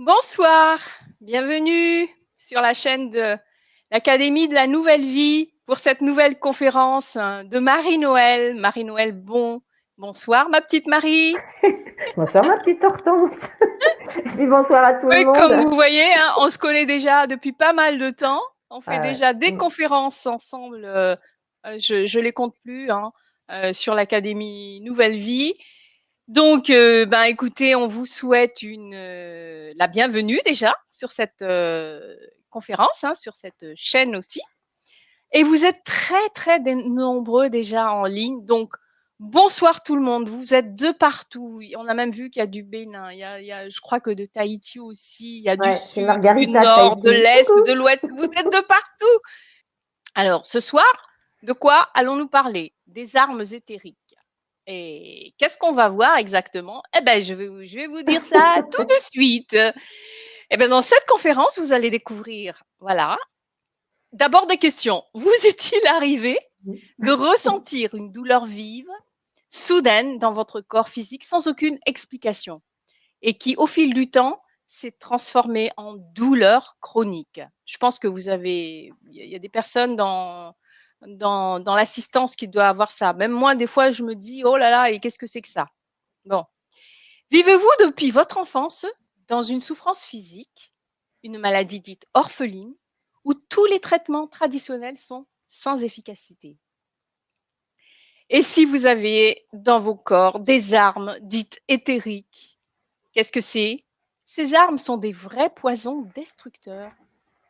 Bonsoir, bienvenue sur la chaîne de l'Académie de la Nouvelle Vie pour cette nouvelle conférence de Marie-Noël. Marie-Noël, bonsoir ma petite Marie. Bonsoir ma petite Hortense. Et puis bonsoir à tout le Oui, monde. comme vous voyez, on se connaît déjà depuis pas mal de temps. On fait déjà des conférences ensemble, je les compte plus, sur l'Académie Nouvelle Vie. Donc, écoutez, on vous souhaite la bienvenue déjà sur cette conférence, sur cette chaîne aussi. Et vous êtes très nombreux déjà en ligne. Donc, bonsoir tout le monde. Vous êtes de partout. On a même vu qu'il y a du Bénin. Je crois que de Tahiti aussi. Il y a du C'est sud, du Margarita nord, de Tahiti. l'est, Coucou. de l'ouest. Vous êtes de partout. Alors, ce soir, de quoi allons-nous parler? Des armes éthériques. Et qu'est-ce qu'on va voir exactement? Eh ben, je vais vous dire ça tout de suite. Eh ben, dans cette conférence, vous allez découvrir, voilà. D'abord des questions. Vous est-il arrivé de ressentir une douleur vive, soudaine dans votre corps physique sans aucune explication et qui, au fil du temps, s'est transformée en douleur chronique? Je pense que il y a des personnes dans l'assistance qui doivent avoir ça. Même moi, des fois, je me dis, oh là là, et qu'est-ce que c'est que ça? Bon. Vivez-vous depuis votre enfance dans une souffrance physique, une maladie dite orpheline, où tous les traitements traditionnels sont sans efficacité? Et si vous avez dans vos corps des armes dites éthériques, qu'est-ce que c'est? Ces armes sont des vrais poisons destructeurs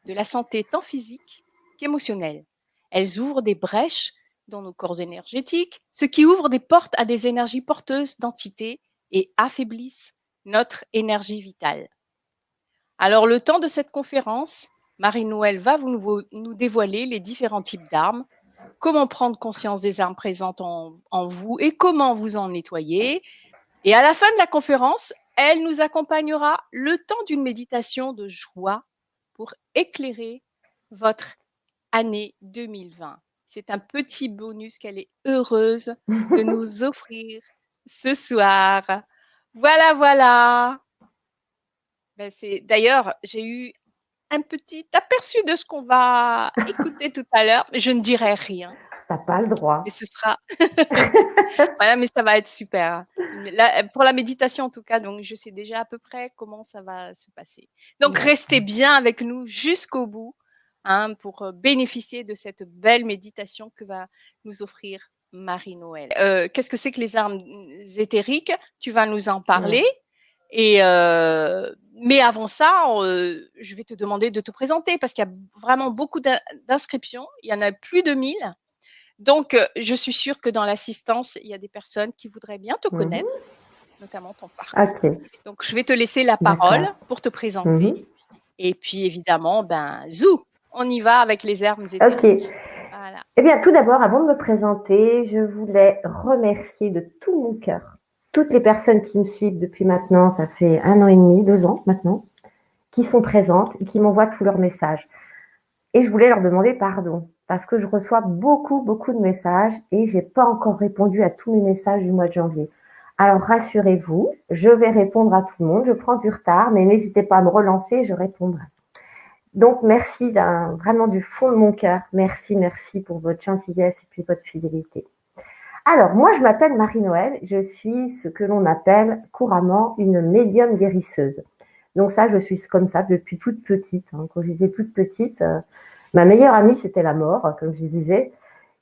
de la santé tant physique qu'émotionnelle. Elles ouvrent des brèches dans nos corps énergétiques, ce qui ouvre des portes à des énergies porteuses d'entités et affaiblissent notre énergie vitale. Alors, le temps de cette conférence, Marie-Noël va nous dévoiler les différents types d'armes, comment prendre conscience des armes présentes en vous et comment vous en nettoyer. Et à la fin de la conférence, elle nous accompagnera le temps d'une méditation de joie pour éclairer votre année 2020. C'est un petit bonus qu'elle est heureuse de nous offrir ce soir. Voilà. D'ailleurs, j'ai eu un petit aperçu de ce qu'on va écouter tout à l'heure, mais je ne dirai rien. T'as pas le droit. Mais ce sera voilà, mais ça va être super. Là, pour la méditation en tout cas, donc je sais déjà à peu près comment ça va se passer. Donc restez bien avec nous jusqu'au bout, pour bénéficier de cette belle méditation que va nous offrir Marie-Noël. Qu'est-ce que c'est que les armes éthériques? Tu vas nous en parler. Et mais avant ça, je vais te demander de te présenter parce qu'il y a vraiment beaucoup d'inscriptions. Il y en a plus de 1000. Donc, je suis sûre que dans l'assistance, il y a des personnes qui voudraient bien te connaître, notamment ton parcours. Okay. Donc, je vais te laisser la parole pour te présenter. Et puis, évidemment, zou, on y va avec les armes éthériques. Ok. Voilà. Eh bien, tout d'abord, avant de me présenter, je voulais remercier de tout mon cœur toutes les personnes qui me suivent depuis maintenant, ça fait 1 an et demi, 2 ans maintenant, qui sont présentes et qui m'envoient tous leurs messages. Et je voulais leur demander pardon parce que je reçois beaucoup de messages et j'ai pas encore répondu à tous mes messages du mois de janvier. Alors rassurez-vous, je vais répondre à tout le monde. Je prends du retard, mais n'hésitez pas à me relancer, je répondrai. Donc merci vraiment du fond de mon cœur. Merci pour votre gentillesse et puis votre fidélité. Alors moi je m'appelle Marie-Noël, je suis ce que l'on appelle couramment une médium guérisseuse. Donc ça, je suis comme ça depuis toute petite. Quand j'étais toute petite, ma meilleure amie, c'était la mort, comme je disais.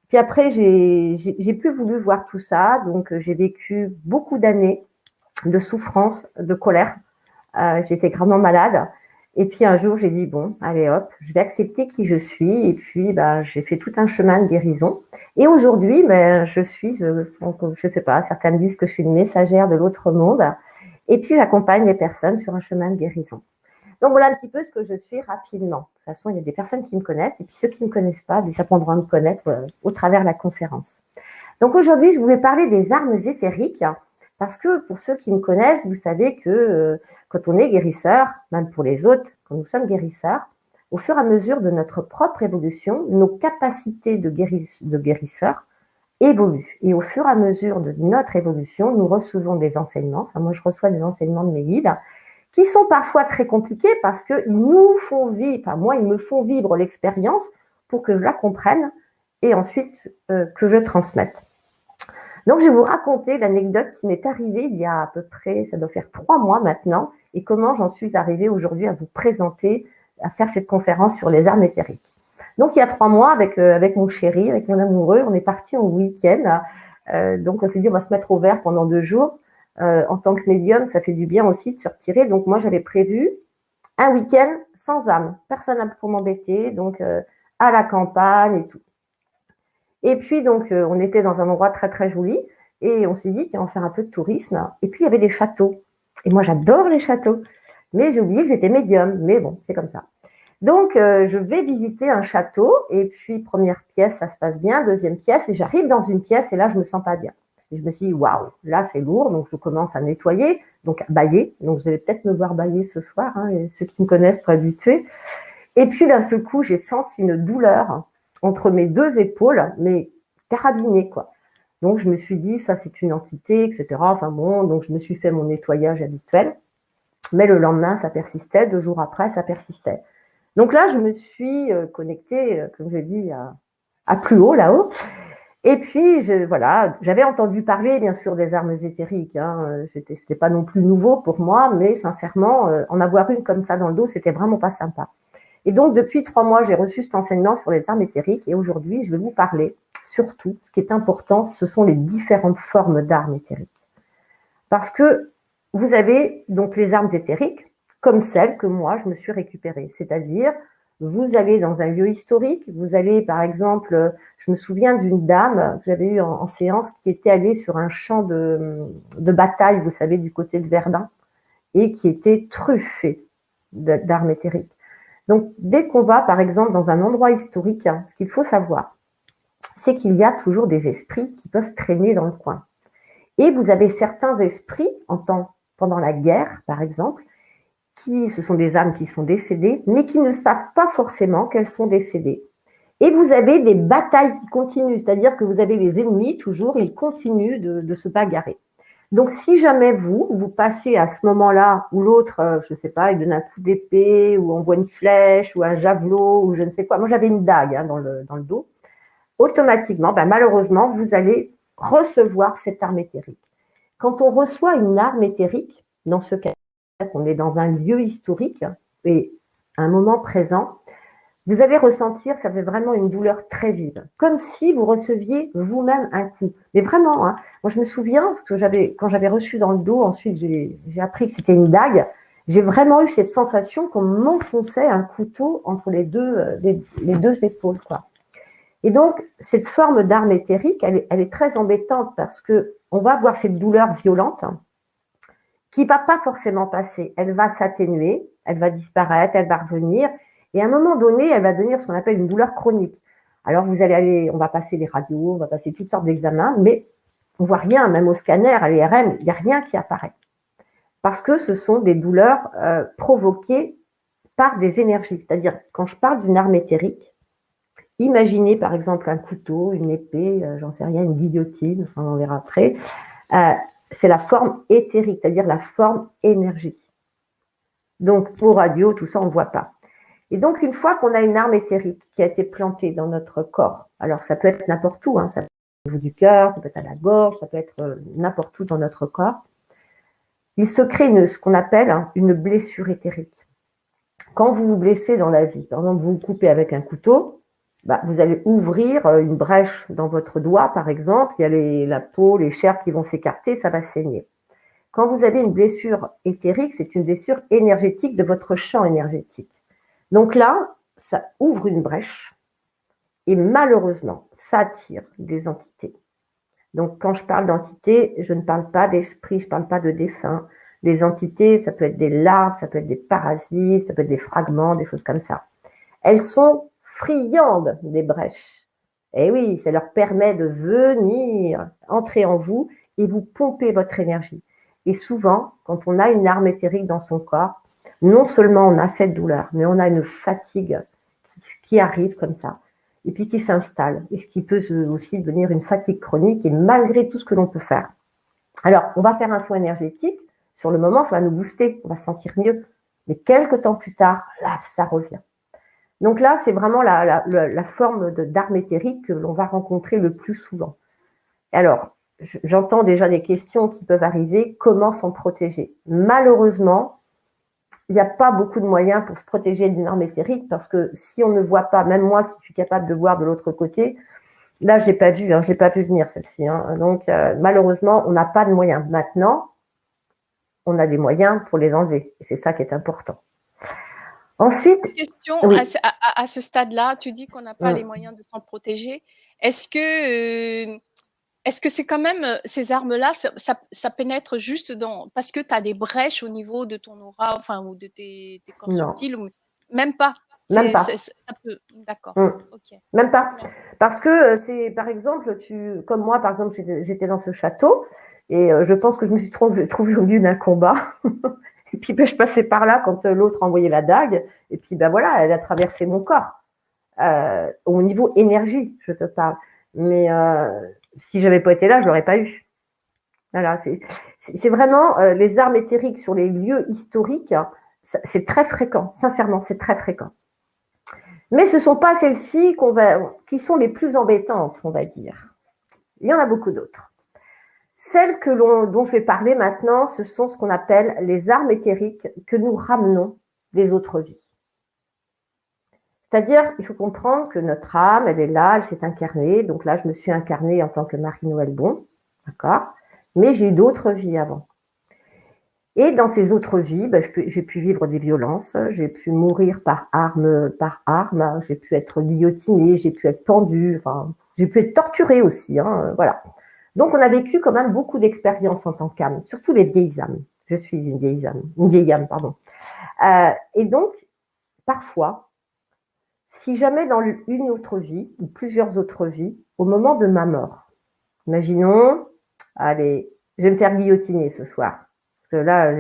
Puis après, j'ai plus voulu voir tout ça. Donc, j'ai vécu beaucoup d'années de souffrance, de colère. J'étais gravement malade. Et puis un jour, j'ai dit, bon, allez hop, je vais accepter qui je suis. Et puis, j'ai fait tout un chemin de guérison. Et aujourd'hui, je suis, je sais pas, certains disent que je suis une messagère de l'autre monde. Et puis, j'accompagne les personnes sur un chemin de guérison. Donc, voilà un petit peu ce que je suis rapidement. De toute façon, il y a des personnes qui me connaissent et puis ceux qui ne me connaissent pas, ils apprendront à me connaître au travers de la conférence. Donc, aujourd'hui, je voulais parler des armes éthériques parce que pour ceux qui me connaissent, vous savez que quand on est guérisseur, même pour les autres, quand nous sommes guérisseurs, au fur et à mesure de notre propre évolution, nos capacités de guérisseur évolue. Et au fur et à mesure de notre évolution, nous recevons des enseignements. Enfin, moi, je reçois des enseignements de mes guides qui sont parfois très compliqués parce qu'ils nous font vivre, enfin moi, ils me font vivre l'expérience pour que je la comprenne et ensuite que je transmette. Donc, je vais vous raconter l'anecdote qui m'est arrivée il y a à peu près, ça doit faire 3 mois maintenant, et comment j'en suis arrivée aujourd'hui à vous présenter, à faire cette conférence sur les armes éthériques. Donc, il y a 3 mois, avec mon chéri, avec mon amoureux, on est parti en week-end. Donc, on s'est dit, on va se mettre au vert pendant 2 jours. En tant que médium, ça fait du bien aussi de se retirer. Donc, moi, j'avais prévu un week-end sans âme. Personne pour m'embêter, donc à la campagne et tout. Et puis, donc, on était dans un endroit très, très joli et on s'est dit qu'on va faire un peu de tourisme. Et puis, il y avait des châteaux. Et moi, j'adore les châteaux. Mais j'ai oublié que j'étais médium. Mais bon, c'est comme ça. Donc, je vais visiter un château. Et puis, première pièce, ça se passe bien. Deuxième pièce, et j'arrive dans une pièce et là, je me sens pas bien. Et je me suis dit, waouh, là, c'est lourd. Donc, je commence à nettoyer, donc à bailler. Donc, vous allez peut-être me voir bailler ce soir. Hein, et ceux qui me connaissent sont habitués. Et puis, d'un seul coup, j'ai senti une douleur entre mes 2 épaules, mais carabinée, quoi. Donc, je me suis dit, ça, c'est une entité, etc. Enfin bon, donc je me suis fait mon nettoyage habituel. Mais le lendemain, ça persistait. 2 jours après, ça persistait. Donc là, je me suis connectée, comme je dis, à plus haut, là-haut. Et puis, voilà, j'avais entendu parler, bien sûr, des armes éthériques. Hein. C'était pas non plus nouveau pour moi, mais sincèrement, en avoir une comme ça dans le dos, c'était vraiment pas sympa. Et donc, depuis 3 mois, j'ai reçu cet enseignement sur les armes éthériques. Et aujourd'hui, je vais vous parler, surtout, ce qui est important, ce sont les différentes formes d'armes éthériques. Parce que vous avez donc les armes éthériques, comme celles que moi, je me suis récupérée. C'est-à-dire, vous allez dans un lieu historique, vous allez, par exemple, je me souviens d'une dame que j'avais eue en séance qui était allée sur un champ de bataille, vous savez, du côté de Verdun, et qui était truffée d'armes éthériques. Donc, dès qu'on va, par exemple, dans un endroit historique, hein, ce qu'il faut savoir, c'est qu'il y a toujours des esprits qui peuvent traîner dans le coin. Et vous avez certains esprits, pendant la guerre, par exemple, ce sont des âmes qui sont décédées, mais qui ne savent pas forcément qu'elles sont décédées. Et vous avez des batailles qui continuent, c'est-à-dire que vous avez les ennemis, toujours, ils continuent de se bagarrer. Donc, si jamais vous passez à ce moment-là où l'autre, je ne sais pas, il donne un coup d'épée, ou envoie une flèche, ou un javelot, ou je ne sais quoi. Moi, j'avais une dague dans le dos. Automatiquement, malheureusement, vous allez recevoir cette arme éthérique. Quand on reçoit une arme éthérique, dans ce cas, on est dans un lieu historique et un moment présent, vous allez ressentir, ça fait vraiment une douleur très vive, comme si vous receviez vous-même un coup. Mais vraiment, hein, moi je me souviens, quand j'avais reçu dans le dos, ensuite j'ai appris que c'était une dague, j'ai vraiment eu cette sensation qu'on m'enfonçait un couteau entre les deux épaules, quoi. Et donc, cette forme d'arme éthérique, elle est très embêtante parce qu'on va avoir cette douleur violente qui ne va pas forcément passer. Elle va s'atténuer, elle va disparaître, elle va revenir. Et à un moment donné, elle va devenir ce qu'on appelle une douleur chronique. Alors, on va passer les radios, on va passer toutes sortes d'examens, mais on ne voit rien, même au scanner, à l'IRM, il n'y a rien qui apparaît. Parce que ce sont des douleurs provoquées par des énergies. C'est-à-dire, quand je parle d'une arme éthérique, imaginez par exemple un couteau, une épée, j'en sais rien, une guillotine, enfin, on verra après. C'est la forme éthérique, c'est-à-dire la forme énergique. Donc, pour radio, tout ça, on ne voit pas. Et donc, une fois qu'on a une arme éthérique qui a été plantée dans notre corps, alors ça peut être n'importe où, hein, ça peut être au niveau du cœur, ça peut être à la gorge, ça peut être n'importe où dans notre corps, il se crée ce qu'on appelle une blessure éthérique. Quand vous vous blessez dans la vie, par exemple, vous vous coupez avec un couteau, vous allez ouvrir une brèche dans votre doigt, par exemple, il y a la peau, les chairs qui vont s'écarter, ça va saigner. Quand vous avez une blessure éthérique, c'est une blessure énergétique de votre champ énergétique. Donc là, ça ouvre une brèche et malheureusement, ça attire des entités. Donc quand je parle d'entités, je ne parle pas d'esprit, je ne parle pas de défunts. Les entités, ça peut être des larves, ça peut être des parasites, ça peut être des fragments, des choses comme ça. Elles sont friandes des brèches. Et oui, ça leur permet de venir entrer en vous et vous pomper votre énergie. Et souvent, quand on a une arme éthérique dans son corps, non seulement on a cette douleur, mais on a une fatigue qui arrive comme ça, et puis qui s'installe, et ce qui peut aussi devenir une fatigue chronique, et malgré tout ce que l'on peut faire. Alors, on va faire un soin énergétique Sur le moment, ça va nous booster, on va se sentir mieux. Mais quelques temps plus tard, là, ça revient. Donc là, c'est vraiment la forme d'arme éthérique que l'on va rencontrer le plus souvent. Alors, j'entends déjà des questions qui peuvent arriver. Comment s'en protéger? Malheureusement, il n'y a pas beaucoup de moyens pour se protéger d'une arme éthérique parce que si on ne voit pas, même moi qui suis capable de voir de l'autre côté, là, je ne l'ai pas vu venir celle-ci. Donc, malheureusement, on n'a pas de moyens. Maintenant, on a des moyens pour les enlever. Et c'est ça qui est important. Ensuite, question oui. à ce stade-là, tu dis qu'on n'a pas les moyens de s'en protéger. Est-ce que c'est quand même ces armes-là, ça pénètre juste parce que tu as des brèches au niveau de ton aura, enfin, ou de tes corps subtils, ou même pas? Même pas. Ça peut, d'accord. Ok. Même pas. Parce que c'est, par exemple, comme moi, par exemple, j'étais dans ce château et je pense que je me suis trouvée au milieu d'un combat. Et puis, je passais par là quand l'autre envoyait la dague. Et puis, voilà, elle a traversé mon corps. Au niveau énergie, je te parle. Mais si j'avais pas été là, je l'aurais pas eu. Voilà, c'est vraiment les armes éthériques sur les lieux historiques, c'est très fréquent. Sincèrement, c'est très fréquent. Mais ce ne sont pas celles-ci qui sont les plus embêtantes, on va dire. Il y en a beaucoup d'autres. Celles dont je vais parler maintenant, ce sont ce qu'on appelle les armes éthériques que nous ramenons des autres vies. C'est-à-dire, il faut comprendre que notre âme, elle est là, elle s'est incarnée. Donc là, je me suis incarnée en tant que Marie-Noël Bon, d'accord? Mais j'ai eu d'autres vies avant. Et dans ces autres vies, j'ai pu vivre des violences, j'ai pu mourir par arme, j'ai pu être guillotinée, j'ai pu être pendue, enfin, j'ai pu être torturée aussi, voilà. Donc, on a vécu quand même beaucoup d'expériences en tant qu'âme, surtout les vieilles âmes. Je suis une vieille âme, pardon. Et donc, parfois, si jamais dans une autre vie, ou plusieurs autres vies, au moment de ma mort, imaginons, allez, je vais me faire guillotiner ce soir. Parce que là,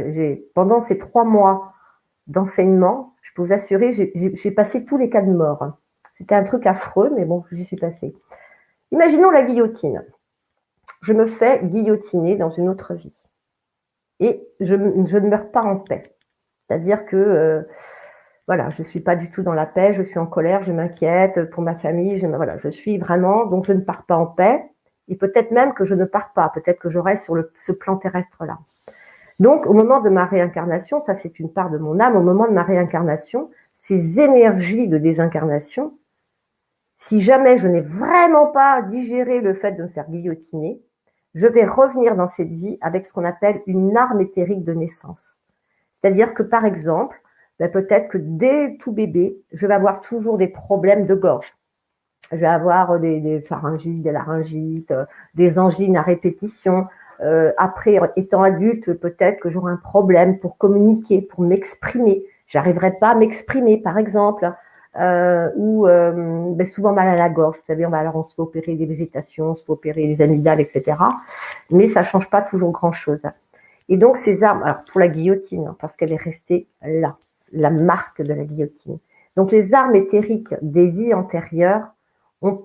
pendant ces 3 mois d'enseignement, je peux vous assurer, j'ai passé tous les cas de mort. C'était un truc affreux, mais bon, j'y suis passée. Imaginons la guillotine. Je me fais guillotiner dans une autre vie. Et je ne meurs pas en paix. C'est-à-dire que, voilà, je ne suis pas du tout dans la paix, je suis en colère, je m'inquiète pour ma famille, je suis vraiment, donc je ne pars pas en paix. Et peut-être même que je ne pars pas, peut-être que je reste sur ce plan terrestre-là. Donc, au moment de ma réincarnation, ça c'est une part de mon âme, au moment de ma réincarnation, ces énergies de désincarnation, si jamais je n'ai vraiment pas digéré le fait de me faire guillotiner, je vais revenir dans cette vie avec ce qu'on appelle une arme éthérique de naissance. C'est-à-dire que, par exemple, peut-être que dès tout bébé, je vais avoir toujours des problèmes de gorge. Je vais avoir des pharyngites, des laryngites, des angines à répétition. Après, étant adulte, peut-être que j'aurai un problème pour communiquer, pour m'exprimer. J'arriverai pas à m'exprimer, par exemple. Souvent mal à la gorge. Vous savez, on se fait opérer des végétations, on se fait opérer les amygdales, etc. Mais ça change pas toujours grand-chose. Et donc, ces armes, alors pour la guillotine, parce qu'elle est restée là, la marque de la guillotine. Donc, les armes éthériques des vies antérieures, on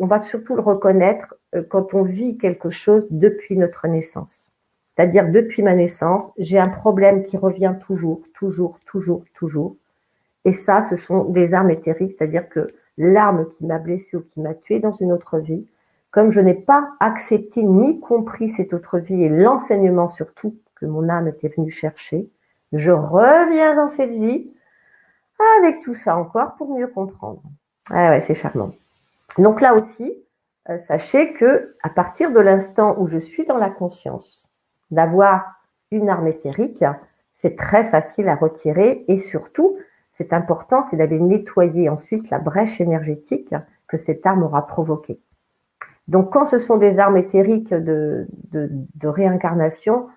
va surtout le reconnaître quand on vit quelque chose depuis notre naissance. C'est-à-dire, depuis ma naissance, j'ai un problème qui revient toujours. Et ça, ce sont des armes éthériques, c'est-à-dire que l'arme qui m'a blessée ou qui m'a tuée dans une autre vie, comme je n'ai pas accepté ni compris cette autre vie et l'enseignement surtout que mon âme était venue chercher, je reviens dans cette vie avec tout ça encore pour mieux comprendre. Ah ouais, c'est charmant. Donc là aussi, sachez que à partir de l'instant où je suis dans la conscience d'avoir une arme éthérique, c'est très facile à retirer et surtout, c'est important, c'est d'aller nettoyer ensuite la brèche énergétique que cette arme aura provoquée. Donc, quand ce sont des armes éthériques de réincarnation,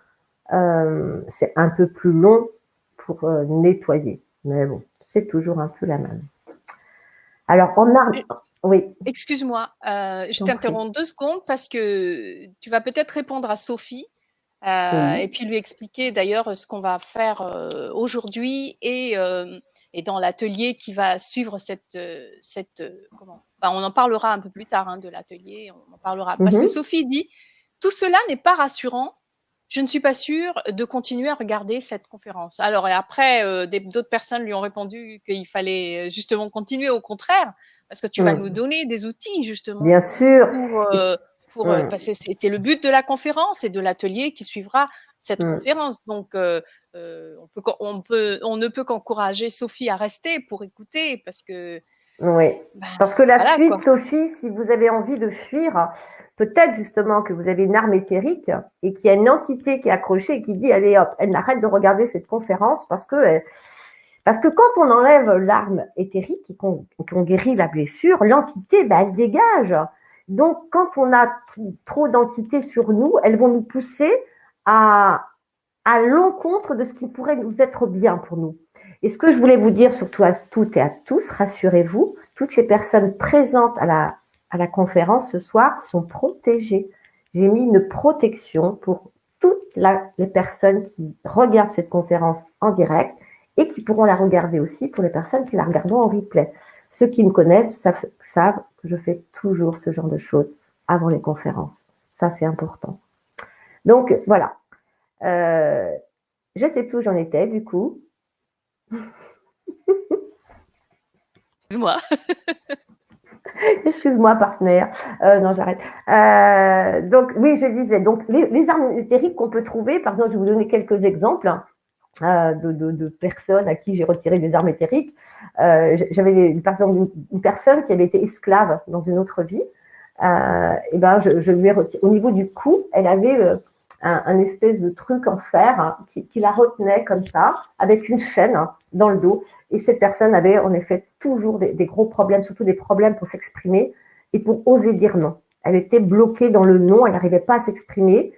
c'est un peu plus long pour nettoyer. Mais bon, c'est toujours un peu la même. Alors, en arme... Oui. Excuse-moi, je t'interromps 2 secondes parce que tu vas peut-être répondre à Sophie et puis lui expliquer d'ailleurs ce qu'on va faire aujourd'hui et dans l'atelier qui va suivre on en parlera un peu plus tard de l'atelier, on en parlera. Parce que Sophie dit, tout cela n'est pas rassurant, je ne suis pas sûre de continuer à regarder cette conférence. Alors, et après, d'autres personnes lui ont répondu qu'il fallait justement continuer, au contraire, parce que tu vas nous donner des outils justement Bien sûr. parce que c'est le but de la conférence et de l'atelier qui suivra cette conférence. Donc, on ne peut qu'encourager Sophie à rester pour écouter, parce que parce que la fuite, quoi. Sophie, si vous avez envie de fuir, peut-être justement que vous avez une arme éthérique et qu'il y a une entité qui est accrochée et qui dit allez hop, elle n'arrête de regarder cette conférence parce que quand on enlève l'arme éthérique et qu'on guérit la blessure, l'entité, elle dégage. Donc, quand on a trop d'entités sur nous, elles vont nous pousser à l'encontre de ce qui pourrait nous être bien pour nous. Et ce que je voulais vous dire, surtout à toutes et à tous, rassurez-vous, toutes les personnes présentes à la conférence ce soir sont protégées. J'ai mis une protection pour toutes les personnes qui regardent cette conférence en direct et qui pourront la regarder aussi pour les personnes qui la regarderont en replay. Ceux qui me connaissent savent que je fais toujours ce genre de choses avant les conférences. Ça, c'est important. Donc, voilà. Je sais plus où j'en étais, du coup. Excuse-moi. Excuse-moi, partenaire. Non, j'arrête. Donc, oui, je disais, donc, les armes éthériques qu'on peut trouver, par exemple, je vais vous donner quelques exemples de personnes à qui j'ai retiré des armes éthériques. J'avais, par exemple, une personne qui avait été esclave dans une autre vie. Et je lui ai retiré. Au niveau du cou, elle avait un espèce de truc en fer qui la retenait comme ça, avec une chaîne dans le dos. Et cette personne avait en effet toujours des gros problèmes, surtout des problèmes pour s'exprimer et pour oser dire non. Elle était bloquée dans le non, elle n'arrivait pas à s'exprimer.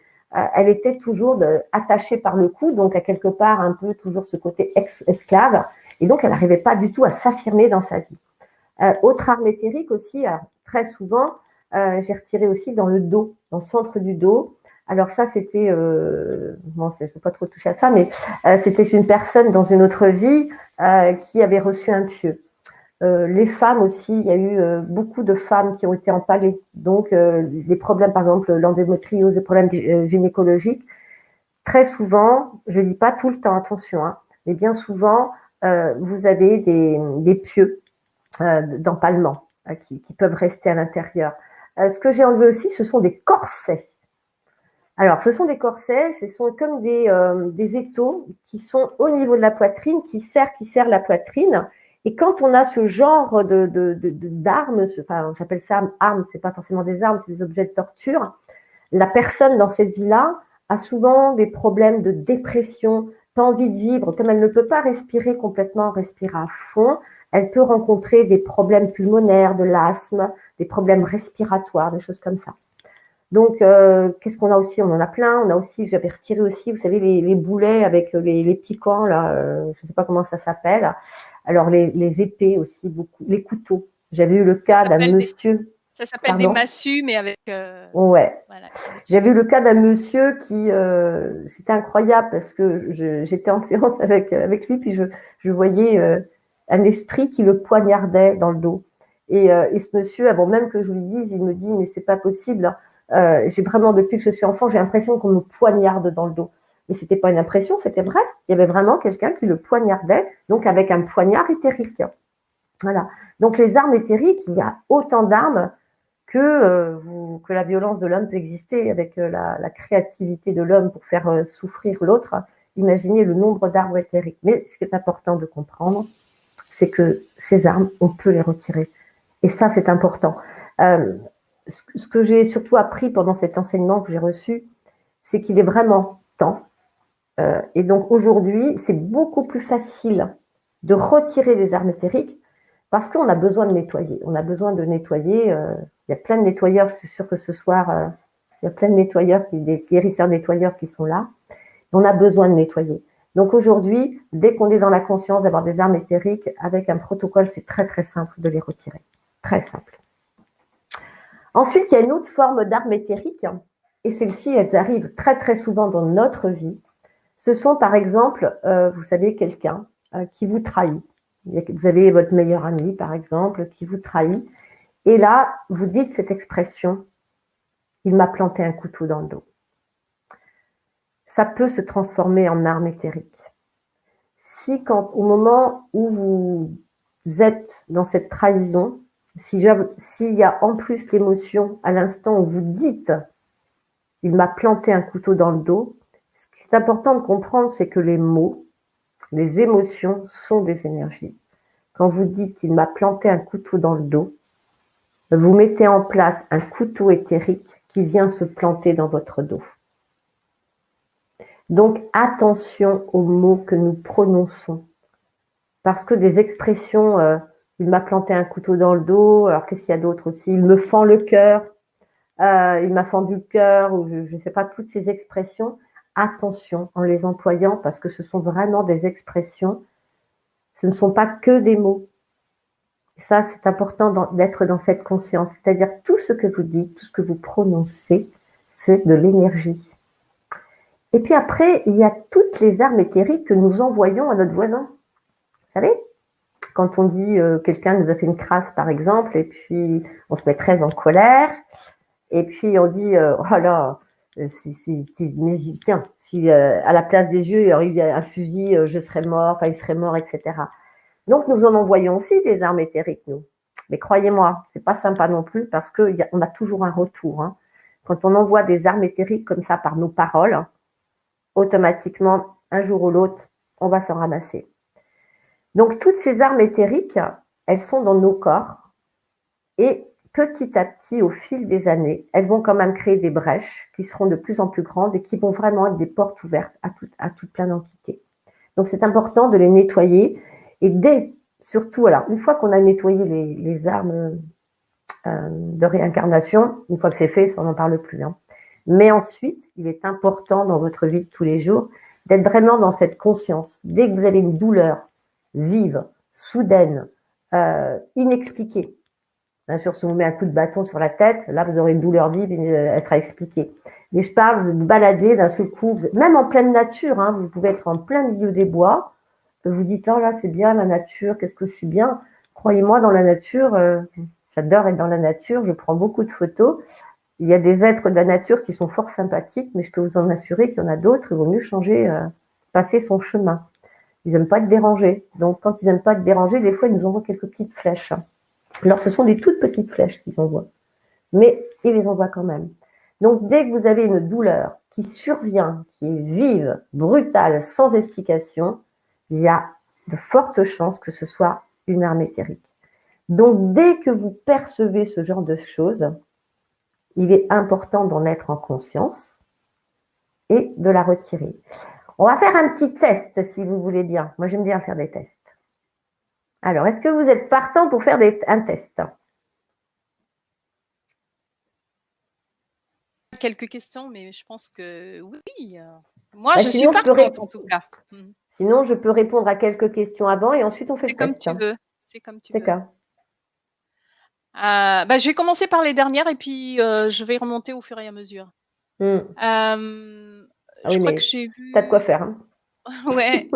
Elle était toujours attachée par le cou, donc à quelque part un peu toujours ce côté esclave. Et donc, elle n'arrivait pas du tout à s'affirmer dans sa vie. Autre arme éthérique aussi, très souvent, j'ai retiré aussi dans le dos, dans le centre du dos. Alors ça, c'était, bon, je ne veux pas trop toucher à ça, mais c'était une personne dans une autre vie qui avait reçu un pieu. Les femmes aussi, il y a eu beaucoup de femmes qui ont été empalées. Donc, les problèmes, par exemple, l'endométriose, les problèmes gynécologiques, très souvent, je ne dis pas tout le temps, attention, mais bien souvent, vous avez des pieux d'empalement qui peuvent rester à l'intérieur. Ce que j'ai enlevé aussi, ce sont des corsets. Alors, ce sont des corsets, ce sont comme des étaux qui sont au niveau de la poitrine, qui serrent la poitrine. Et quand on a ce genre d'armes, enfin, j'appelle ça armes, c'est pas forcément des armes, c'est des objets de torture, la personne dans cette vie-là a souvent des problèmes de dépression, pas envie de vivre, comme elle ne peut pas respirer complètement, respirer à fond, elle peut rencontrer des problèmes pulmonaires, de l'asthme, des problèmes respiratoires, des choses comme ça. Donc, qu'est-ce qu'on a aussi? On en a plein. On a aussi, j'avais retiré aussi, vous savez, les boulets avec les piquants, là, je ne sais pas comment ça s'appelle. Alors, les épées aussi, beaucoup. Les couteaux. J'avais eu le cas d'un monsieur. Ça s'appelle des massues, mais avec. Ouais. Voilà, j'avais eu le cas d'un monsieur qui, c'était incroyable parce que j'étais en séance avec lui, puis je voyais un esprit qui le poignardait dans le dos. Et ce monsieur, avant même que je lui dise, il me dit, mais c'est pas possible. J'ai vraiment, depuis que je suis enfant, j'ai l'impression qu'on me poignarde dans le dos. Mais c'était pas une impression, c'était vrai. Il y avait vraiment quelqu'un qui le poignardait, donc avec un poignard éthérique. Voilà. Donc les armes éthériques, il y a autant d'armes que la violence de l'homme peut exister avec la créativité de l'homme pour faire souffrir l'autre. Imaginez le nombre d'armes éthériques. Mais ce qui est important de comprendre, c'est que ces armes, on peut les retirer. Et ça, c'est important. Ce que j'ai surtout appris pendant cet enseignement que j'ai reçu, c'est qu'il est vraiment temps. Et donc aujourd'hui, c'est beaucoup plus facile de retirer les armes éthériques parce qu'on a besoin de nettoyer. On a besoin de nettoyer. Il y a plein de nettoyeurs, je suis sûre que ce soir, il y a plein de nettoyeurs, des guérisseurs nettoyeurs qui sont là. On a besoin de nettoyer. Donc aujourd'hui, dès qu'on est dans la conscience d'avoir des armes éthériques, avec un protocole, c'est très très simple de les retirer. Très simple. Ensuite, il y a une autre forme d'armes éthériques, et celles-ci, elles arrivent très très souvent dans notre vie. Ce sont par exemple, vous savez, quelqu'un qui vous trahit. Vous avez votre meilleur ami, par exemple, qui vous trahit. Et là, vous dites cette expression, il m'a planté un couteau dans le dos. ça peut se transformer en arme éthérique. Si au moment où vous êtes dans cette trahison, s'il y a en plus l'émotion à l'instant où vous dites « il m'a planté un couteau dans le dos », ce qui est important de comprendre, c'est que les mots, les émotions sont des énergies. Quand vous dites « il m'a planté un couteau dans le dos », vous mettez en place un couteau éthérique qui vient se planter dans votre dos. Donc, attention aux mots que nous prononçons. Parce que des expressions, il m'a planté un couteau dans le dos, alors qu'est-ce qu'il y a d'autre aussi? Il me fend le cœur, il m'a fendu le cœur, ou je ne sais pas, toutes ces expressions. Attention en les employant parce que ce sont vraiment des expressions. Ce ne sont pas que des mots. Ça, c'est important d'être dans cette conscience. C'est-à-dire tout ce que vous dites, tout ce que vous prononcez, c'est de l'énergie. Et puis après, il y a toutes les armes éthériques que nous envoyons à notre voisin. Vous savez, quand on dit quelqu'un nous a fait une crasse, par exemple, et puis on se met très en colère, et puis on dit oh là, si à la place des yeux, il y a un fusil, je serais mort, enfin il serait mort, etc. Donc nous en envoyons aussi des armes éthériques, nous. Mais croyez-moi, c'est pas sympa non plus parce qu'on a toujours un retour. Hein. Quand on envoie des armes éthériques comme ça par nos paroles, automatiquement, un jour ou l'autre, on va s'en ramasser. Donc, toutes ces armes éthériques, elles sont dans nos corps et petit à petit, au fil des années, elles vont quand même créer des brèches qui seront de plus en plus grandes et qui vont vraiment être des portes ouvertes à toute plein d'entités. Donc, c'est important de les nettoyer et surtout, alors, une fois qu'on a nettoyé les armes de réincarnation, une fois que c'est fait, ça, on n'en parle plus. Hein. Mais ensuite, il est important dans votre vie de tous les jours d'être vraiment dans cette conscience. Dès que vous avez une douleur vive, soudaine, inexpliquée, bien sûr, si on vous met un coup de bâton sur la tête, là, vous aurez une douleur vive et elle sera expliquée. Mais je parle, vous vous baladez d'un seul coup, même en pleine nature, hein, vous pouvez être en plein milieu des bois, vous dites, oh là, c'est bien la nature, qu'est-ce que je suis bien. Croyez-moi, dans la nature, j'adore être dans la nature, je prends beaucoup de photos. Il y a des êtres de la nature qui sont fort sympathiques, mais je peux vous en assurer qu'il y en a d'autres, il vaut mieux changer, passer son chemin. Ils n'aiment pas être dérangés. Donc, quand ils n'aiment pas être dérangés, des fois, ils nous envoient quelques petites flèches. Alors, ce sont des toutes petites flèches qu'ils envoient. Mais ils les envoient quand même. Donc, dès que vous avez une douleur qui survient, qui est vive, brutale, sans explication, il y a de fortes chances que ce soit une arme éthérique. Donc, dès que vous percevez ce genre de choses, il est important d'en être en conscience et de la retirer. On va faire un petit test, si vous voulez bien. Moi, j'aime bien faire des tests. Alors, est-ce que vous êtes partant pour faire un test? Quelques questions, mais je pense que oui. Moi, je suis partante en tout cas. Sinon, je peux répondre à quelques questions avant et ensuite on fait le test. C'est comme tu veux. C'est comme tu veux. D'accord. Je vais commencer par les dernières et puis je vais remonter au fur et à mesure. Je crois que j'ai vu. T'as de quoi faire. Hein. Ouais.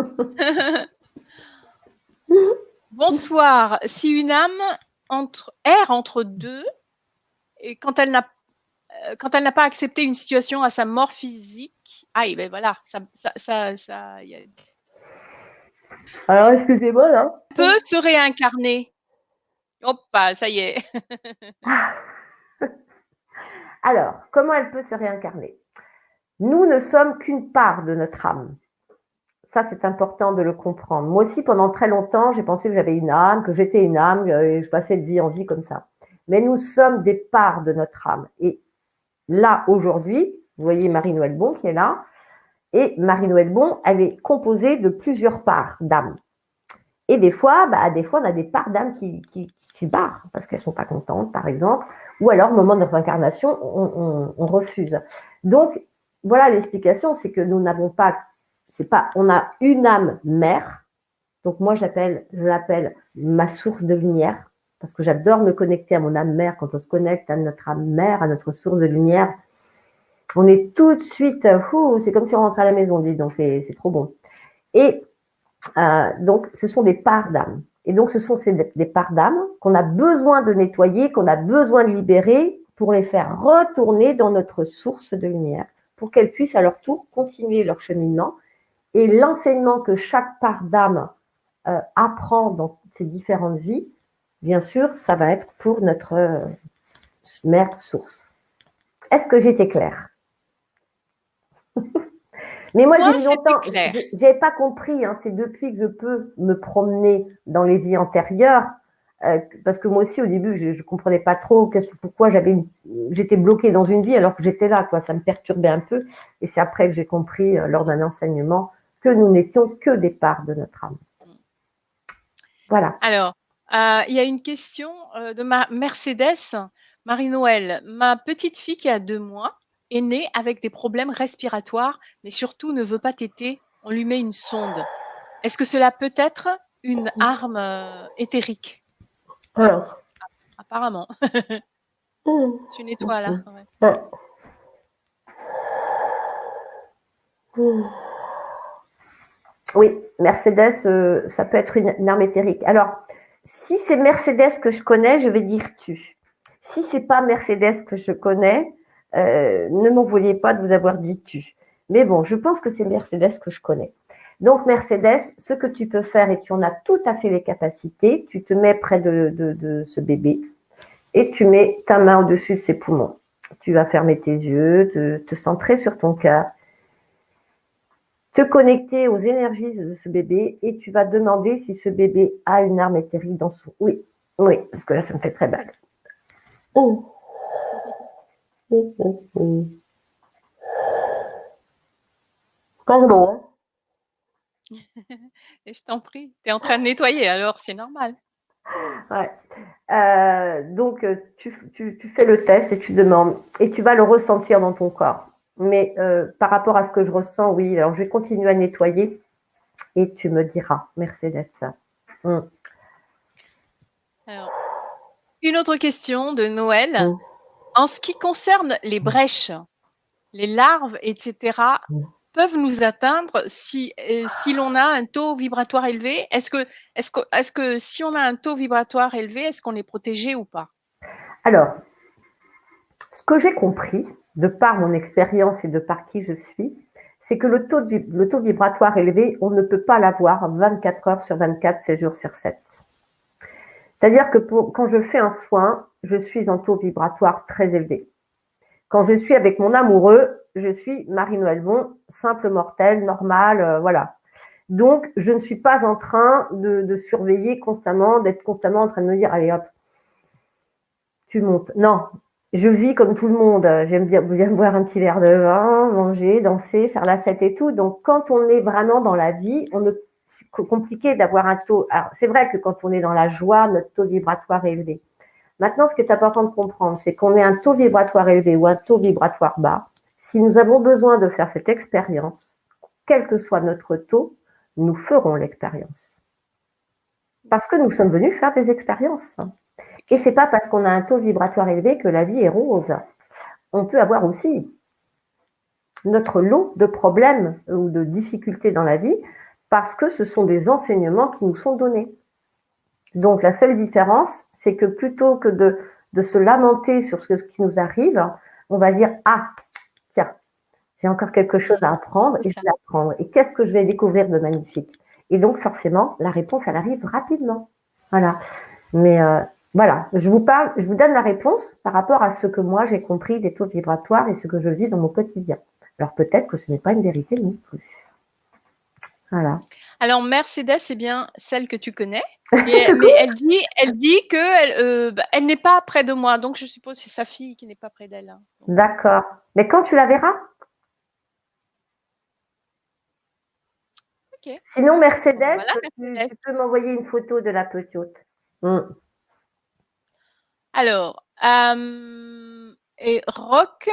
Bonsoir. Si une âme erre entre deux et quand elle n'a pas accepté une situation à sa mort physique, ben voilà, Alors, excusez-moi là. Peut se réincarner. Hop, ça y est. Alors, comment elle peut se réincarner? Nous ne sommes qu'une part de notre âme. Ça, c'est important de le comprendre. Moi aussi, pendant très longtemps, j'ai pensé que j'avais une âme, que j'étais une âme, et je passais de vie en vie comme ça. Mais nous sommes des parts de notre âme. Et là, aujourd'hui, vous voyez Marie-Noël Bon qui est là. Et Marie-Noël Bon, elle est composée de plusieurs parts d'âme. Et des fois, on a des parts d'âme qui se barrent parce qu'elles ne sont pas contentes, par exemple. Ou alors, au moment de notre incarnation, on refuse. Donc, voilà l'explication, c'est que nous n'avons pas, on a une âme mère. Donc, moi, je l'appelle ma source de lumière parce que j'adore me connecter à mon âme mère. Quand on se connecte à notre âme mère, à notre source de lumière, on est tout de suite, c'est comme si on rentrait à la maison, donc c'est trop bon. Et donc, ce sont des parts d'âme. Et donc, ce sont des parts d'âme qu'on a besoin de nettoyer, qu'on a besoin de libérer pour les faire retourner dans notre source de lumière, pour qu'elles puissent à leur tour continuer leur cheminement. Et l'enseignement que chaque part d'âme apprend dans ses différentes vies, bien sûr, ça va être pour notre mère source. Est-ce que j'étais claire? Mais moi, j'ai mis longtemps, j'avais pas compris, hein, c'est depuis que je peux me promener dans les vies antérieures, parce que moi aussi, au début, je comprenais pas trop pourquoi j'étais bloquée dans une vie alors que j'étais là, quoi, ça me perturbait un peu, et c'est après que j'ai compris, lors d'un enseignement, que nous n'étions que des parts de notre âme. Voilà. Alors, il y a une question de Mercedes. Marie-Noël, ma petite fille qui a 2 mois est née avec des problèmes respiratoires, mais surtout ne veut pas téter. On lui met une sonde. Est-ce que cela peut être une arme éthérique? Alors. Apparemment. Tu nettoies là. Ouais. Oui, Mercedes, ça peut être une arme éthérique. Alors, si c'est Mercedes que je connais, je vais dire tu. Si c'est pas Mercedes que je connais, ne m'en vouliez pas de vous avoir dit tu. Mais bon, je pense que c'est Mercedes que je connais. Donc Mercedes, ce que tu peux faire, et tu en as tout à fait les capacités, tu te mets près de ce bébé et tu mets ta main au-dessus de ses poumons. Tu vas fermer tes yeux, te centrer sur ton cœur, te connecter aux énergies de ce bébé et tu vas demander si ce bébé a une arme éthérique dans son... Oui, parce que là, ça me fait très mal. Pardon. Et je t'en prie, tu es en train de nettoyer, alors c'est normal. Ouais. Donc, tu fais le test et tu demandes, et tu vas le ressentir dans ton corps. Mais par rapport à ce que je ressens, oui, alors je vais continuer à nettoyer et tu me diras, Mercedes. Alors, une autre question de Noël. En ce qui concerne les brèches, les larves, etc., peuvent nous atteindre si l'on a un taux vibratoire élevé. Est-ce que si on a un taux vibratoire élevé, est-ce qu'on est protégé ou pas? Alors, ce que j'ai compris, de par mon expérience et de par qui je suis, c'est que le taux vibratoire élevé, on ne peut pas l'avoir 24 heures sur 24, 7 jours sur 7. C'est-à-dire que quand je fais un soin, je suis en taux vibratoire très élevé. Quand je suis avec mon amoureux, je suis Marie-Noël Bon, simple mortelle, normale, voilà. Donc, je ne suis pas en train de surveiller constamment, d'être constamment en train de me dire, allez hop, tu montes. Non, je vis comme tout le monde. J'aime bien boire un petit verre de vin, manger, danser, faire la fête et tout. Donc, quand on est vraiment dans la vie, c'est compliqué d'avoir un taux. Alors, c'est vrai que quand on est dans la joie, notre taux vibratoire est élevé. Maintenant, ce qui est important de comprendre, c'est qu'on ait un taux vibratoire élevé ou un taux vibratoire bas. Si nous avons besoin de faire cette expérience, quel que soit notre taux, nous ferons l'expérience. Parce que nous sommes venus faire des expériences. Et c'est pas parce qu'on a un taux vibratoire élevé que la vie est rose. On peut avoir aussi notre lot de problèmes ou de difficultés dans la vie parce que ce sont des enseignements qui nous sont donnés. Donc la seule différence, c'est que plutôt que de se lamenter sur ce qui nous arrive, on va dire « Ah, tiens, j'ai encore quelque chose à apprendre et je vais apprendre. Et qu'est-ce que je vais découvrir de magnifique ?» Et donc forcément, la réponse, elle arrive rapidement. Voilà. Mais voilà, je vous donne la réponse par rapport à ce que moi j'ai compris des taux vibratoires et ce que je vis dans mon quotidien. Alors peut-être que ce n'est pas une vérité non plus. Voilà. Alors Mercedes, c'est bien celle que tu connais, mais elle dit que elle n'est pas près de moi, donc je suppose que c'est sa fille qui n'est pas près d'elle. Hein. D'accord. Mais quand tu la verras? Okay. Sinon, Mercedes, voilà, tu peux m'envoyer une photo de la petite. Alors, et Rock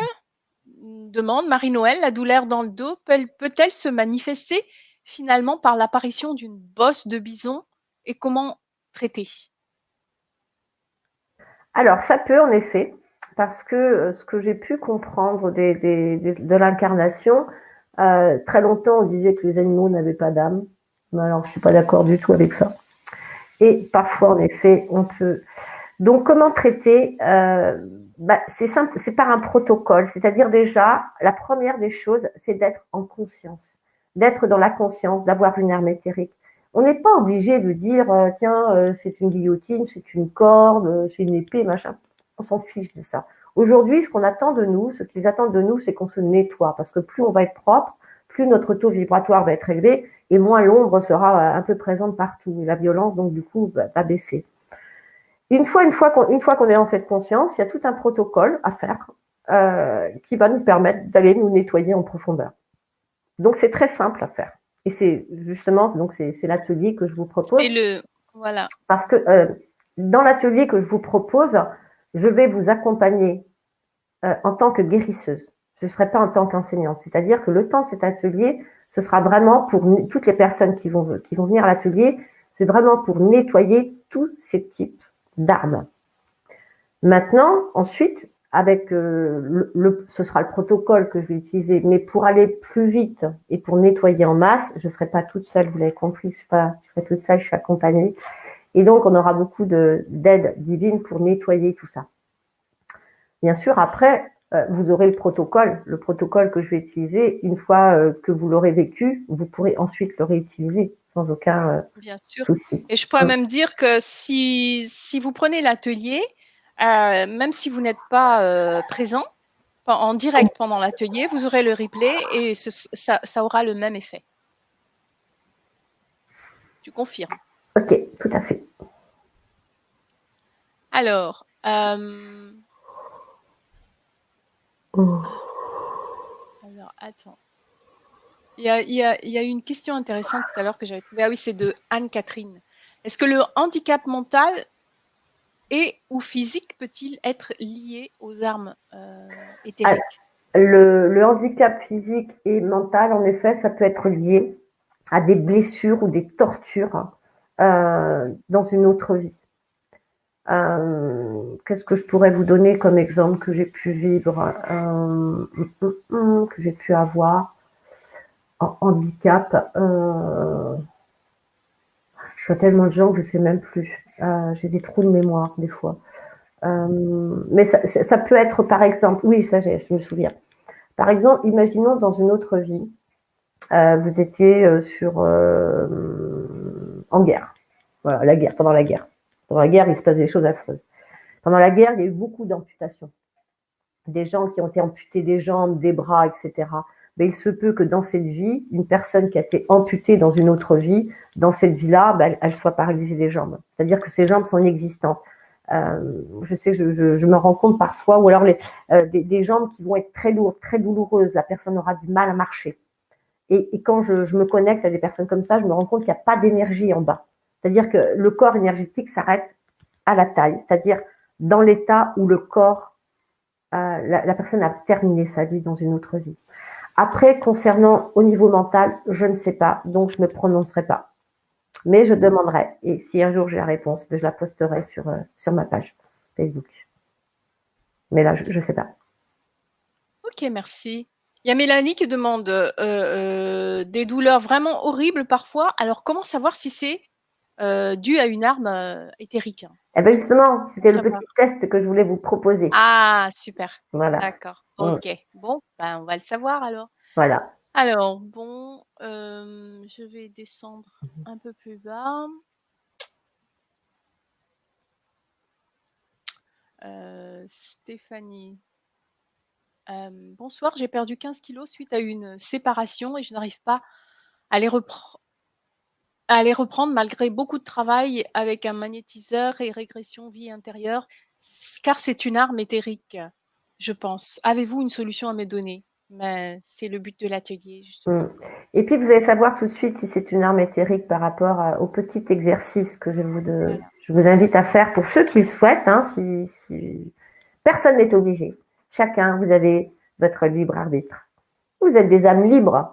demande, Marie-Noël, la douleur dans le dos peut-elle se manifester finalement par l'apparition d'une bosse de bison et comment traiter? Alors, ça peut en effet, parce que ce que j'ai pu comprendre de l'incarnation, très longtemps on disait que les animaux n'avaient pas d'âme. Mais alors, je ne suis pas d'accord du tout avec ça. Et parfois, en effet, on peut... Donc, comment traiter c'est simple, c'est par un protocole. C'est-à-dire déjà, la première des choses, c'est d'être en conscience, d'être dans la conscience, d'avoir une arme éthérique. On n'est pas obligé de dire, tiens, c'est une guillotine, c'est une corde, c'est une épée, machin. On s'en fiche de ça. Aujourd'hui, ce qu'on attend de nous, ce qu'ils attendent de nous, c'est qu'on se nettoie. Parce que plus on va être propre, plus notre taux vibratoire va être élevé et moins l'ombre sera un peu présente partout. Et la violence, donc, du coup, va baisser. Une fois qu'on est dans cette conscience, il y a tout un protocole à faire qui va nous permettre d'aller nous nettoyer en profondeur. Donc, c'est très simple à faire. Et c'est justement, donc c'est l'atelier que je vous propose. Voilà. Parce que dans l'atelier que je vous propose, je vais vous accompagner en tant que guérisseuse. Je ne serai pas en tant qu'enseignante. C'est-à-dire que le temps de cet atelier, ce sera vraiment pour toutes les personnes qui vont venir à l'atelier, c'est vraiment pour nettoyer tous ces types d'armes. Maintenant, ensuite, avec ce sera le protocole que je vais utiliser, mais pour aller plus vite et pour nettoyer en masse, je ne serai pas toute seule, vous l'avez compris, je serai toute seule, je suis accompagnée. Et donc, on aura beaucoup d'aide divine pour nettoyer tout ça. Bien sûr, après, vous aurez le protocole que je vais utiliser. Une fois que vous l'aurez vécu, vous pourrez ensuite le réutiliser sans aucun Bien sûr. souci. Et je pourrais même dire que si vous prenez l'atelier, même si vous n'êtes pas présent en direct pendant l'atelier, vous aurez le replay et ça aura le même effet. Tu confirmes? Ok, tout à fait. Alors, attends. Il y a une question intéressante tout à l'heure que j'avais trouvée. Ah oui, c'est de Anne-Catherine. Est-ce que le handicap mental et ou physique peut-il être lié aux armes éthériques? Le handicap physique et mental, en effet, ça peut être lié à des blessures ou des tortures dans une autre vie. Qu'est-ce que je pourrais vous donner comme exemple que j'ai pu vivre, que j'ai pu avoir en handicap je vois tellement de gens que je ne sais même plus. J'ai des trous de mémoire des fois. Mais ça peut être, par exemple, oui, ça, je me souviens. Par exemple, imaginons dans une autre vie, vous étiez en guerre. Voilà, la guerre, pendant la guerre. Pendant la guerre, il se passe des choses affreuses. Pendant la guerre, il y a eu beaucoup d'amputations. Des gens qui ont été amputés des jambes, des bras, etc. Mais il se peut que dans cette vie, une personne qui a été amputée dans une autre vie, dans cette vie-là, elle soit paralysée des jambes. C'est-à-dire que ses jambes sont inexistantes. Je sais, je me rends compte parfois, ou alors des jambes qui vont être très lourdes, très douloureuses. La personne aura du mal à marcher. Et quand je me connecte à des personnes comme ça, je me rends compte qu'il n'y a pas d'énergie en bas. C'est-à-dire que le corps énergétique s'arrête à la taille, c'est-à-dire dans l'état où le corps, la personne a terminé sa vie dans une autre vie. Après, concernant au niveau mental, je ne sais pas, donc je ne me prononcerai pas. Mais je demanderai, et si un jour j'ai la réponse, je la posterai sur ma page Facebook. Mais là, je ne sais pas. Ok, merci. Il y a Mélanie qui demande des douleurs vraiment horribles parfois. Alors, comment savoir si c'est dû à une arme éthérique? Eh bien justement, c'était le petit test que je voulais vous proposer. Ah, super. Voilà. D'accord. Ok. Bon, on va le savoir alors. Voilà. Alors, bon, je vais descendre un peu plus bas. Stéphanie. Bonsoir, j'ai perdu 15 kilos suite à une séparation et je n'arrive pas à les reprendre malgré beaucoup de travail avec un magnétiseur et régression vie intérieure, car c'est une arme éthérique, je pense. Avez-vous une solution à me donner? Mais c'est le but de l'atelier, justement. Et puis, vous allez savoir tout de suite si c'est une arme éthérique par rapport au petit exercice que je vous invite à faire pour ceux qui le souhaitent. Hein, si personne n'est obligé. Chacun, vous avez votre libre arbitre. Vous êtes des âmes libres.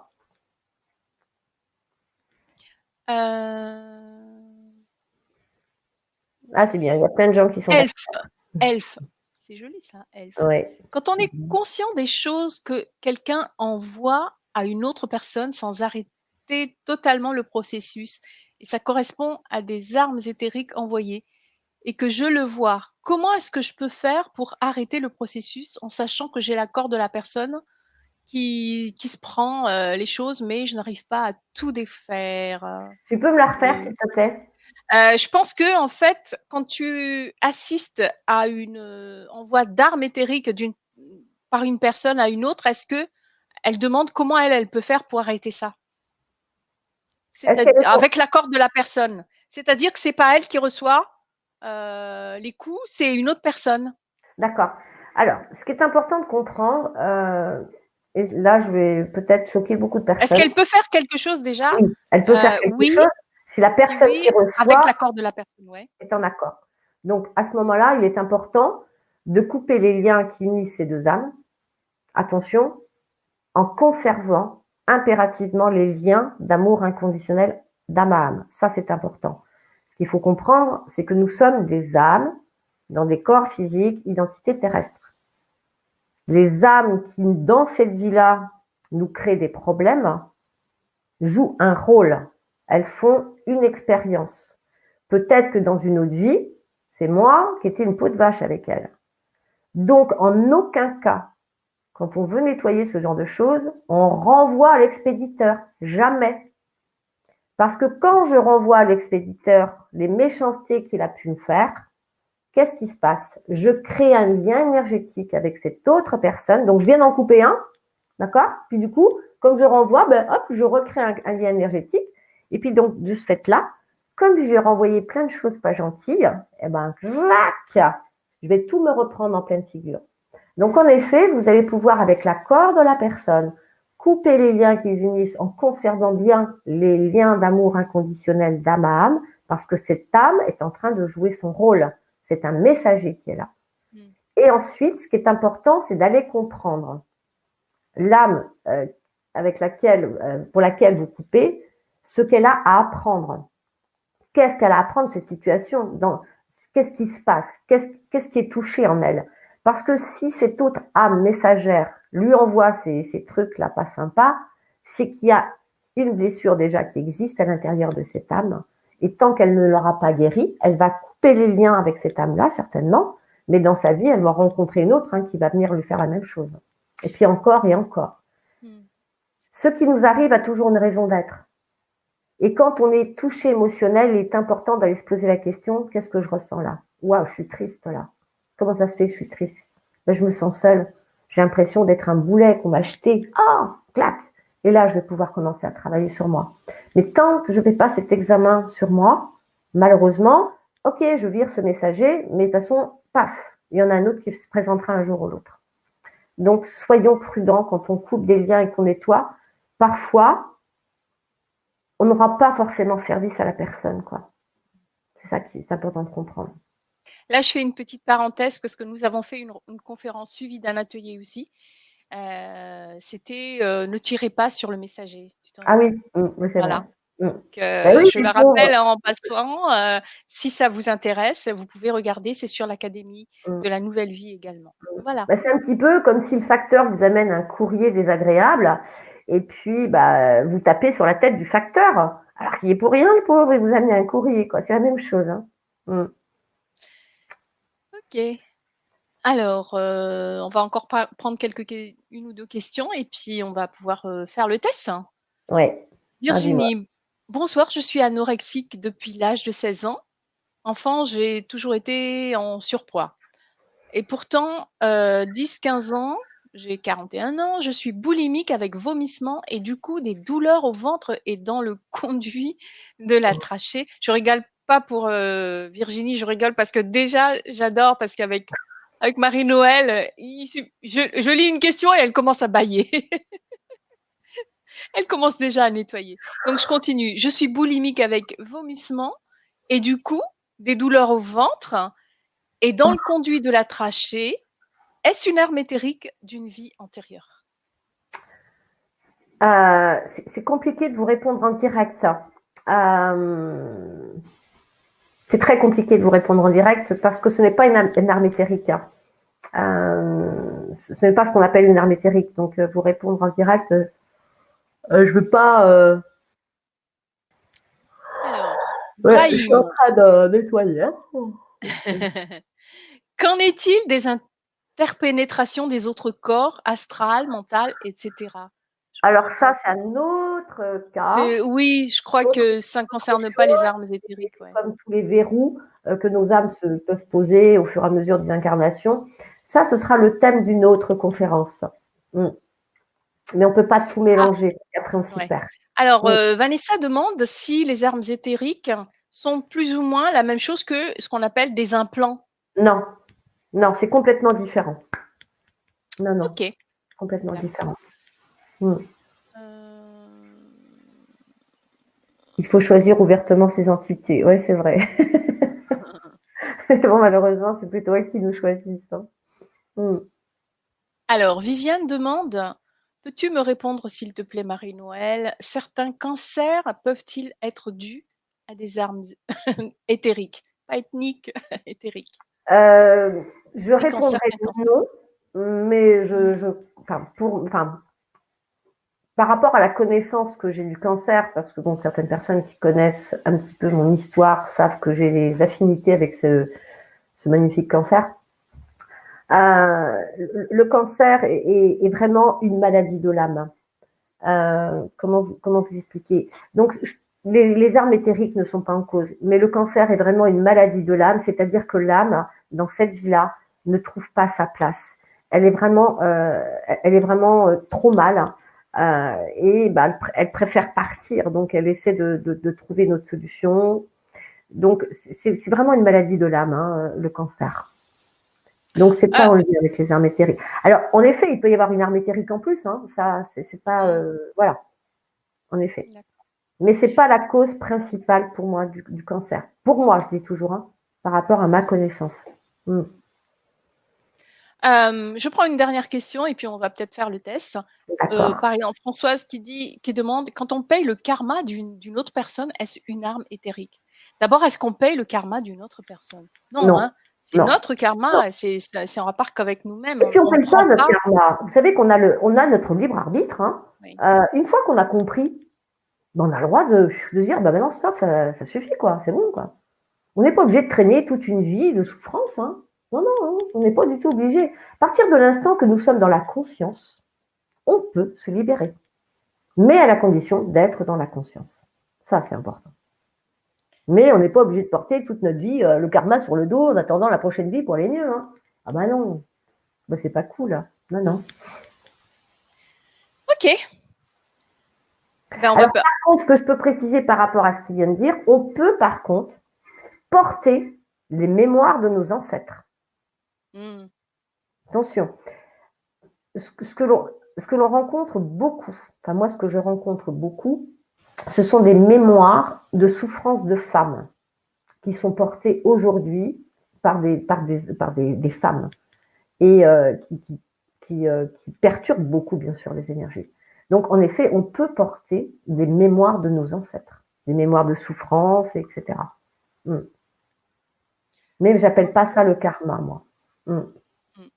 Ah, c'est bien, il y a plein de gens qui sont... Elfe. C'est joli ça, elfe. Ouais. Quand on est conscient des choses que quelqu'un envoie à une autre personne sans arrêter totalement le processus, et ça correspond à des armes éthériques envoyées, et que je le vois, comment est-ce que je peux faire pour arrêter le processus en sachant que j'ai l'accord de la personne qui se prend les choses, mais je n'arrive pas à tout défaire. Tu peux me la refaire, s'il te plaît? Je pense que en fait, quand tu assistes à une envoi d'armes éthériques par une personne à une autre, est-ce que elle demande comment elle peut faire pour arrêter ça? Avec l'accord de la personne. C'est-à-dire que c'est pas elle qui reçoit les coups, c'est une autre personne. D'accord. Alors, ce qui est important de comprendre, et là, je vais peut-être choquer beaucoup de personnes. Est-ce qu'elle peut faire quelque chose déjà? Oui, elle peut faire quelque chose si la personne qui reçoit avec l'accord de la personne, ouais. est en accord. Donc, à ce moment-là, il est important de couper les liens qui unissent ces deux âmes. Attention, en conservant impérativement les liens d'amour inconditionnel d'âme à âme. Ça, c'est important. Ce qu'il faut comprendre, c'est que nous sommes des âmes dans des corps physiques, identité terrestre. Les âmes qui, dans cette vie-là, nous créent des problèmes, jouent un rôle. Elles font une expérience. Peut-être que dans une autre vie, c'est moi qui étais une peau de vache avec elles. Donc, en aucun cas, quand on veut nettoyer ce genre de choses, on renvoie à l'expéditeur. Jamais. Parce que quand je renvoie à l'expéditeur les méchancetés qu'il a pu me faire, qu'est-ce qui se passe? Je crée un lien énergétique avec cette autre personne. Donc, je viens d'en couper un. D'accord? Puis du coup, comme je renvoie, hop, je recrée un lien énergétique. Et puis donc, de ce fait-là, comme je lui ai renvoyé plein de choses pas gentilles, clac, je vais tout me reprendre en pleine figure. Donc, en effet, vous allez pouvoir, avec l'accord de la personne, couper les liens qui unissent en conservant bien les liens d'amour inconditionnel d'âme à âme, parce que cette âme est en train de jouer son rôle. C'est un messager qui est là. Et ensuite, ce qui est important, c'est d'aller comprendre l'âme pour laquelle vous coupez, ce qu'elle a à apprendre. Qu'est-ce qu'elle a à apprendre de cette situation? Qu'est-ce qui se passe? Qu'est-ce qui est touché en elle? Parce que si cette autre âme messagère lui envoie ces trucs-là pas sympas, c'est qu'il y a une blessure déjà qui existe à l'intérieur de cette âme. Et tant qu'elle ne l'aura pas guérie, elle va couper les liens avec cette âme-là, certainement. Mais dans sa vie, elle va rencontrer une autre qui va venir lui faire la même chose. Et puis encore et encore. Ce qui nous arrive a toujours une raison d'être. Et quand on est touché émotionnel, il est important d'aller se poser la question, qu'est-ce que je ressens là? Waouh, je suis triste là. Comment ça se fait que je suis triste? Je me sens seule. J'ai l'impression d'être un boulet qu'on m'a jeté. Ah, clac. Et là, je vais pouvoir commencer à travailler sur moi. Mais tant que je ne fais pas cet examen sur moi, malheureusement, ok, je vire ce messager, mais de toute façon, paf, il y en a un autre qui se présentera un jour ou l'autre. Donc, soyons prudents quand on coupe des liens et qu'on nettoie. Parfois, on n'aura pas forcément service à la personne, quoi. C'est ça qui est important de comprendre. Là, je fais une petite parenthèse parce que nous avons fait une conférence suivie d'un atelier aussi. C'était ne tirez pas sur le messager. Ah oui, c'est voilà. vrai. Donc, je le rappelle en passant, si ça vous intéresse, vous pouvez regarder, c'est sur l'Académie de la Nouvelle Vie également. Voilà. C'est un petit peu comme si le facteur vous amène un courrier désagréable et puis vous tapez sur la tête du facteur, alors qu'il est pour rien, le pauvre, et vous amenez un courrier, quoi. C'est la même chose. Ok. Alors, on va encore prendre une ou deux questions et puis on va pouvoir faire le test. Ouais. Virginie, bonsoir, je suis anorexique depuis l'âge de 16 ans. Enfant, j'ai toujours été en surpoids. Et pourtant, 10-15 ans, j'ai 41 ans, je suis boulimique avec vomissement et du coup des douleurs au ventre et dans le conduit de la trachée. Je rigole pas pour Virginie, je rigole parce que déjà, j'adore parce qu'avec Marie-Noël, je lis une question et elle commence à bâiller. Elle commence déjà à nettoyer. Donc, je continue. Je suis boulimique avec vomissement et du coup, des douleurs au ventre et dans le conduit de la trachée. Est-ce une arme éthérique d'une vie antérieure? C'est compliqué de vous répondre en direct. C'est très compliqué de vous répondre en direct parce que ce n'est pas une arme éthérique. Ce n'est pas ce qu'on appelle une arme éthérique. Donc, vous répondre en direct, je ne veux pas. Alors, je suis en train de nettoyer. Qu'en est-il des interpénétrations des autres corps, astral, mental, etc.? Je Alors comprends ça, pas. c'est un autre cas. Oui, je crois Autre que ça ne concerne pas chose, les armes et éthériques. c'est Ouais. comme tous les verrous que nos âmes peuvent poser au fur et à mesure des incarnations. Ça, ce sera le thème d'une autre conférence. Mm. Mais on ne peut pas tout Ah, mélanger, après on s'y ouais. perd. Alors, Mm. Vanessa demande si les armes éthériques sont plus ou moins la même chose que ce qu'on appelle des implants. Non, non, c'est complètement différent. Non, non, Ok, complètement d'accord. différent. Mm. Euh, Il faut choisir ouvertement ses entités. Oui, c'est vrai. Bon, malheureusement, c'est plutôt eux qui nous choisissent. Hein. Mm. Alors, Viviane demande, peux-tu me répondre s'il te plaît, Marie-Noël, certains cancers peuvent-ils être dus à des armes éthériques, pas ethniques, éthériques? Euh, je Des cancers, répondrai certains cancers. non, mais Mm. par rapport à la connaissance que j'ai du cancer, parce que bon, certaines personnes qui connaissent un petit peu mon histoire savent que j'ai des affinités avec ce magnifique cancer. Le cancer est vraiment une maladie de l'âme. Comment vous expliquer? Donc, les armes éthériques ne sont pas en cause, mais le cancer est vraiment une maladie de l'âme, c'est-à-dire que l'âme, dans cette vie-là, ne trouve pas sa place. Elle est vraiment, trop mal et bah, elle préfère partir, donc elle essaie de trouver une autre solution. Donc, c'est vraiment une maladie de l'âme, hein, le cancer. Donc, c'est pas Ah, en lien avec les armes éthériques. Alors, en effet, il peut y avoir une arme éthérique en plus, hein, ça, c'est pas, mm, voilà, en effet. d'accord. Mais c'est pas la cause principale pour moi du cancer. Pour moi, je dis toujours, hein, par rapport à ma connaissance. Mm. Je prends une dernière question et puis on va peut-être faire le test. D'accord. Par exemple, Françoise qui demande, quand on paye le karma d'une autre personne, est-ce une arme éthérique? D'abord, est-ce qu'on paye le karma d'une autre personne? Non, Non, hein. C'est non, notre non. karma, c'est en rapport qu'avec nous-mêmes. Et puis, on On ne ne paye pas prend notre pas. karma. Vous savez on a notre libre arbitre. Hein. Oui. Une fois qu'on a compris, ben, on a le droit de dire, bah maintenant, stop, ça suffit, quoi. C'est bon, quoi. On n'est pas obligé de traîner toute une vie de souffrance. Hein. Non, non, non, on n'est pas du tout obligé. À partir de l'instant que nous sommes dans la conscience, on peut se libérer. Mais à la condition d'être dans la conscience. Ça, c'est important. Mais on n'est pas obligé de porter toute notre vie le karma sur le dos en attendant la prochaine vie pour aller mieux. Hein. Ah bah non, bah, c'est pas cool. Hein. Non, non. Ok. Ben, on va Alors, pas. par contre, ce que je peux préciser par rapport à ce qu'il vient de dire, on peut par contre porter les mémoires de nos ancêtres. Hmm. Attention, ce que l'on rencontre beaucoup, enfin moi ce que je rencontre beaucoup, ce sont des mémoires de souffrance de femmes qui sont portées aujourd'hui par des femmes et qui perturbent beaucoup, bien sûr, les énergies. Donc, en effet, on peut porter des mémoires de nos ancêtres, des mémoires de souffrance, etc. Mm. Mais j'appelle pas ça le karma, moi. Mm. Hmm.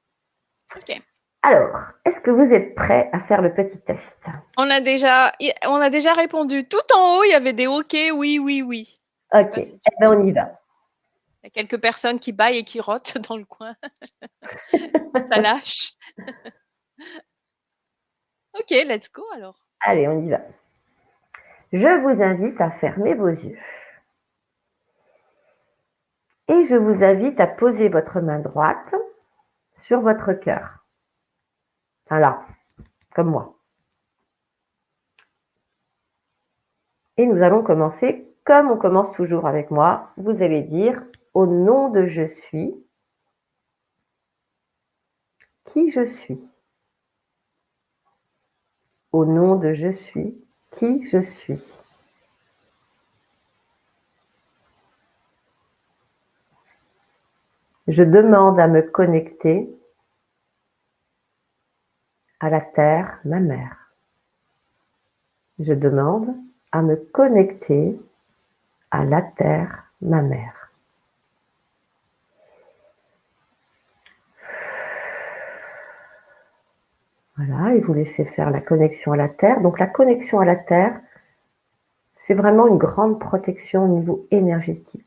Ok. Alors, est-ce que vous êtes prêts à faire le petit test? On a déjà répondu. Tout en haut, il y avait des OK, oui, oui, oui. Je sais Ok, pas eh si tu ben peux. on y va. Il y a quelques personnes qui bâillent et qui rotent dans le coin. Ça lâche. Ok, let's go alors. Allez, on y va. Je vous invite à fermer vos yeux. Et je vous invite à poser votre main droite sur votre cœur. Voilà, comme moi. Et nous allons commencer comme on commence toujours avec moi. Vous allez dire au nom de je suis, qui je suis. Au nom de je suis, qui je suis. Je demande à me connecter à la terre, ma mère. Je demande à me connecter à la terre, ma mère. Voilà, et vous laissez faire la connexion à la terre. Donc la connexion à la terre, c'est vraiment une grande protection au niveau énergétique.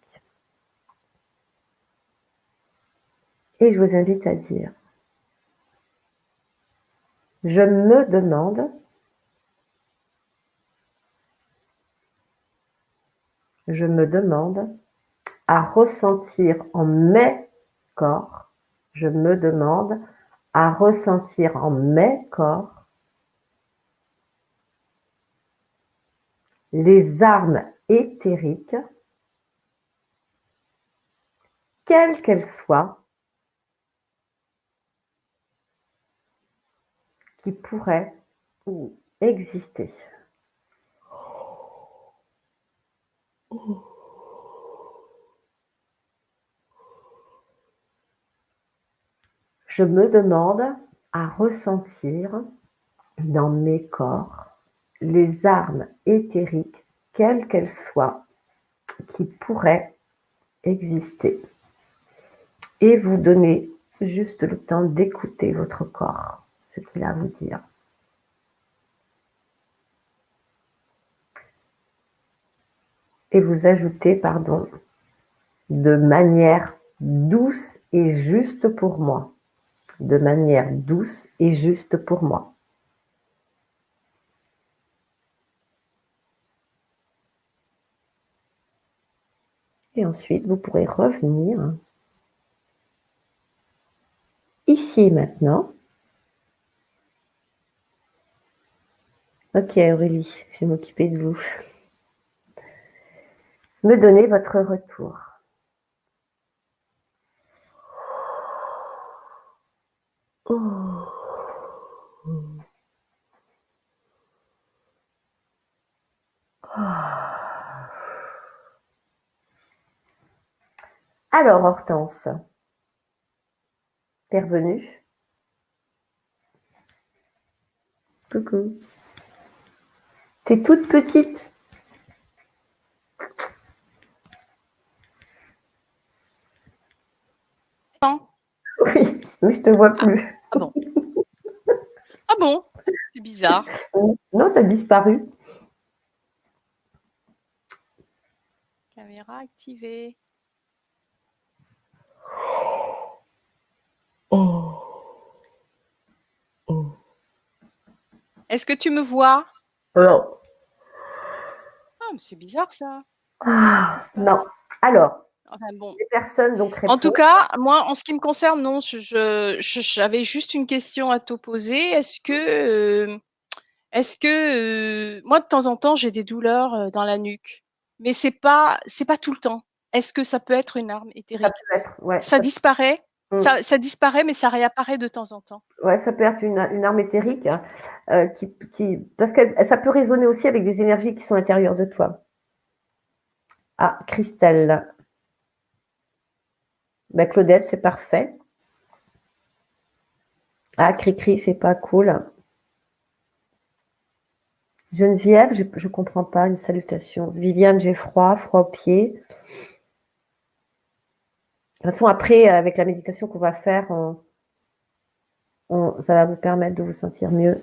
Et je vous invite à dire, je me demande, à ressentir en mes corps, je me demande à ressentir en mes corps les armes éthériques, quelles qu'elles soient, qui pourraient exister. Je me demande à ressentir dans mes corps les armes éthériques, quelles qu'elles soient, qui pourraient exister. Et vous donnez juste le temps d'écouter votre corps, ce qu'il a à vous dire. Et vous ajoutez, de manière douce et juste pour moi. De manière douce et juste pour moi. Et ensuite, vous pourrez revenir ici et maintenant. Ok Aurélie, je vais m'occuper de vous. Me donner votre retour. Oh. Alors Hortense, t'es revenue? Coucou. T'es toute petite. Non. Oui, mais je te vois plus. Ah bon? Ah bon? C'est bizarre. Non, t'as disparu. Caméra activée. Oh. Oh. Est-ce que tu me vois? Non. Ah, mais c'est bizarre ça. Ah, Qu'est-ce qui se passe? non. Alors, Enfin bon. les personnes donc En tout répondent. cas, moi, en ce qui me concerne, non, j'avais juste une question à te poser. Est-ce que moi, de temps en temps, j'ai des douleurs dans la nuque, mais c'est pas tout le temps. Est-ce que ça peut être une arme Ça éthérique? peut être, ouais. Ça disparaît, Mm. ça disparaît, mais ça réapparaît de temps en temps. Ouais, ça peut être une arme éthérique parce que ça peut résonner aussi avec des énergies qui sont à l'intérieur de toi. Ah, Christelle. Ben, Claudette, c'est parfait. Ah, Cricri, c'est pas cool. Geneviève, je ne comprends pas, une salutation. Viviane, j'ai froid aux pieds. De toute façon, après, avec la méditation qu'on va faire, ça va vous permettre de vous sentir mieux.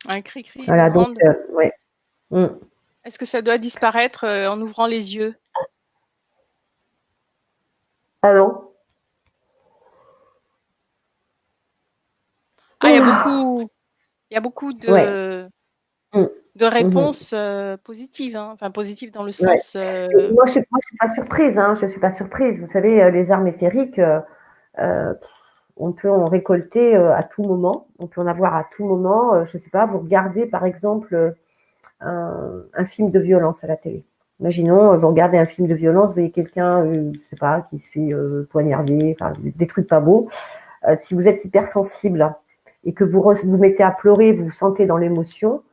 Un cri-cri Voilà, donc, demande, ouais. Mm. est-ce que ça doit disparaître en ouvrant les yeux? Ah non. Ah, il y a beaucoup Ouais. Mm. de Mhm. réponses positives, hein. Enfin positives dans le Ouais. sens. Moi, je suis pas surprise. Hein, je suis pas surprise. Vous savez, les armes éthériques, on peut en récolter à tout moment. On peut en avoir à tout moment. Je ne sais pas, vous regardez par exemple un film de violence à la télé. Imaginons, vous regardez un film de violence, vous voyez quelqu'un, je sais pas, qui se fait poignarder, enfin, des trucs pas beaux. Si vous êtes hypersensible et que vous mettez à pleurer, vous vous sentez dans l'émotion,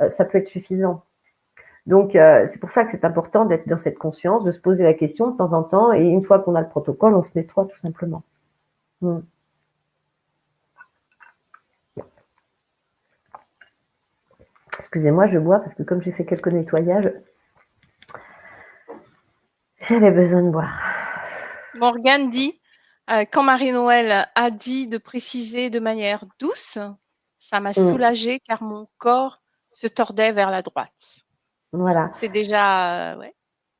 ça peut être suffisant. Donc, c'est pour ça que c'est important d'être dans cette conscience, de se poser la question de temps en temps, et une fois qu'on a le protocole, on se nettoie tout simplement. Excusez-moi, je bois parce que comme j'ai fait quelques nettoyages, j'avais besoin de boire. Morgane dit, quand Marie-Noël a dit de préciser de manière douce, Ça m'a soulagée car mon corps se tordait vers la droite. Voilà. C'est déjà, ouais.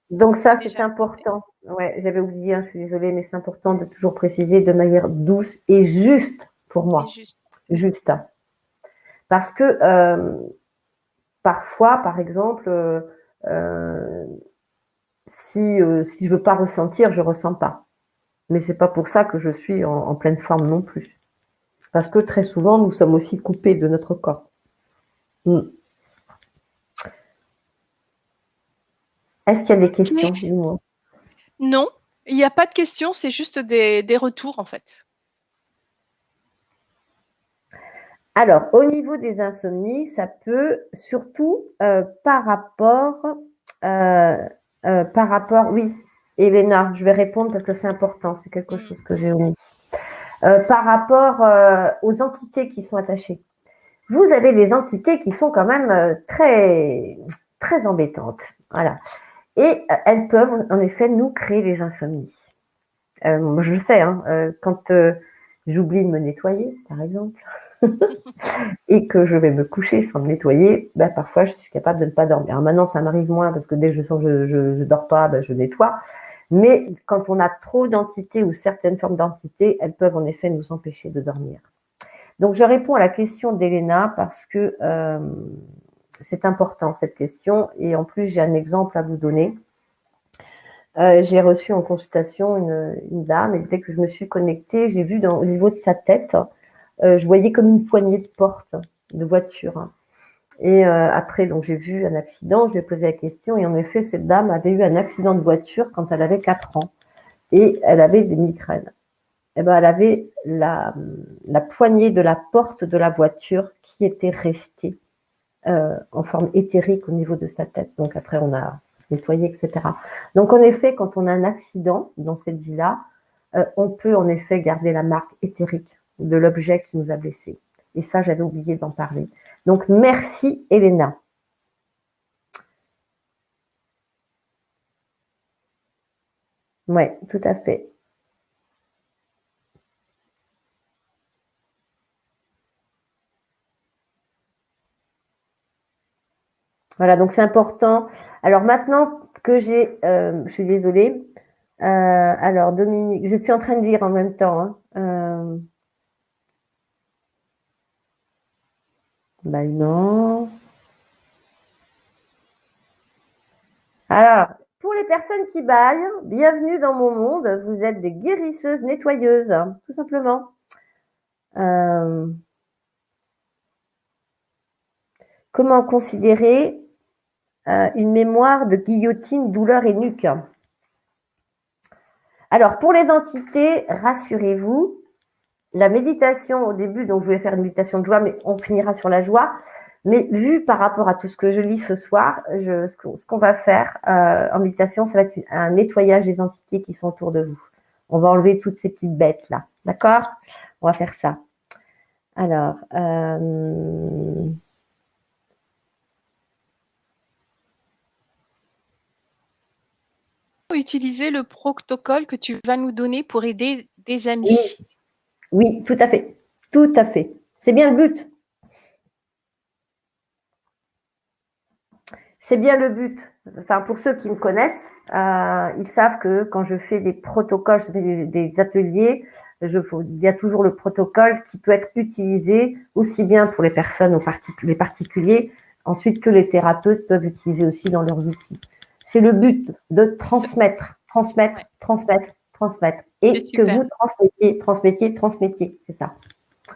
Donc ça, c'est important. Ouais, j'avais oublié, je suis désolée, mais c'est important de toujours préciser de manière douce et juste pour moi. Juste. Parce que parfois, par exemple, si je veux pas ressentir, je ressens pas. Mais c'est pas pour ça que je suis en pleine forme non plus. Parce que très souvent, nous sommes aussi coupés de notre corps. Est-ce qu'il y a des questions? Dis-moi. Non, il n'y a pas de questions, c'est juste des retours en fait. Alors, au niveau des insomnies, ça peut surtout par rapport, oui, Elena, je vais répondre parce que c'est important, c'est quelque chose que j'ai omis. Par rapport aux entités qui sont attachées. Vous avez des entités qui sont quand même très, très embêtantes. Voilà. Et elles peuvent en effet nous créer des insomnies. Je le sais, quand j'oublie de me nettoyer, par exemple, et que je vais me coucher sans me nettoyer, parfois je suis capable de ne pas dormir. Alors maintenant, ça m'arrive moins parce que dès que je sens que je ne dors pas, je nettoie. Mais quand on a trop d'entités ou certaines formes d'entités, elles peuvent en effet nous empêcher de dormir. Donc, je réponds à la question d'Elena parce que c'est important cette question. Et en plus, j'ai un exemple à vous donner. J'ai reçu en consultation une dame et dès que je me suis connectée, j'ai vu au niveau de sa tête, je voyais comme une poignée de porte de voiture. Et après, donc j'ai vu un accident, je lui ai posé la question et en effet, cette dame avait eu un accident de voiture quand elle avait 4 ans et elle avait des migraines. Et elle avait la poignée de la porte de la voiture qui était restée en forme éthérique au niveau de sa tête. Donc après, on a nettoyé, etc. Donc en effet, quand on a un accident dans cette vie-là, on peut en effet garder la marque éthérique de l'objet qui nous a blessés. Et ça, j'avais oublié d'en parler. Donc merci Elena. Oui, tout à fait. Voilà, donc c'est important. Alors maintenant que j'ai, je suis désolée. Alors Dominique, je suis en train de lire en même temps. Non. Alors, pour les personnes qui baillent, bienvenue dans mon monde. Vous êtes des guérisseuses nettoyeuses, tout simplement. Comment considérer une mémoire de guillotine, douleur et nuque? Alors, pour les entités, rassurez-vous, la méditation au début, donc je vais faire une méditation de joie, mais on finira sur la joie. Mais vu par rapport à tout ce que je lis ce soir, ce qu'on va faire en méditation, ça va être un nettoyage des entités qui sont autour de vous. On va enlever toutes ces petites bêtes là, d'accord? On va faire ça. Alors, utiliser le protocole que tu vas nous donner pour aider des amis. Oui, tout à fait. Tout à fait. C'est bien le but. C'est bien le but. Enfin, pour ceux qui me connaissent, ils savent que quand je fais des protocoles, je fais des ateliers, il y a toujours le protocole qui peut être utilisé aussi bien pour les personnes, les particuliers, ensuite que les thérapeutes peuvent utiliser aussi dans leurs outils. C'est le but de transmettre. Et que vous transmettiez. C'est ça.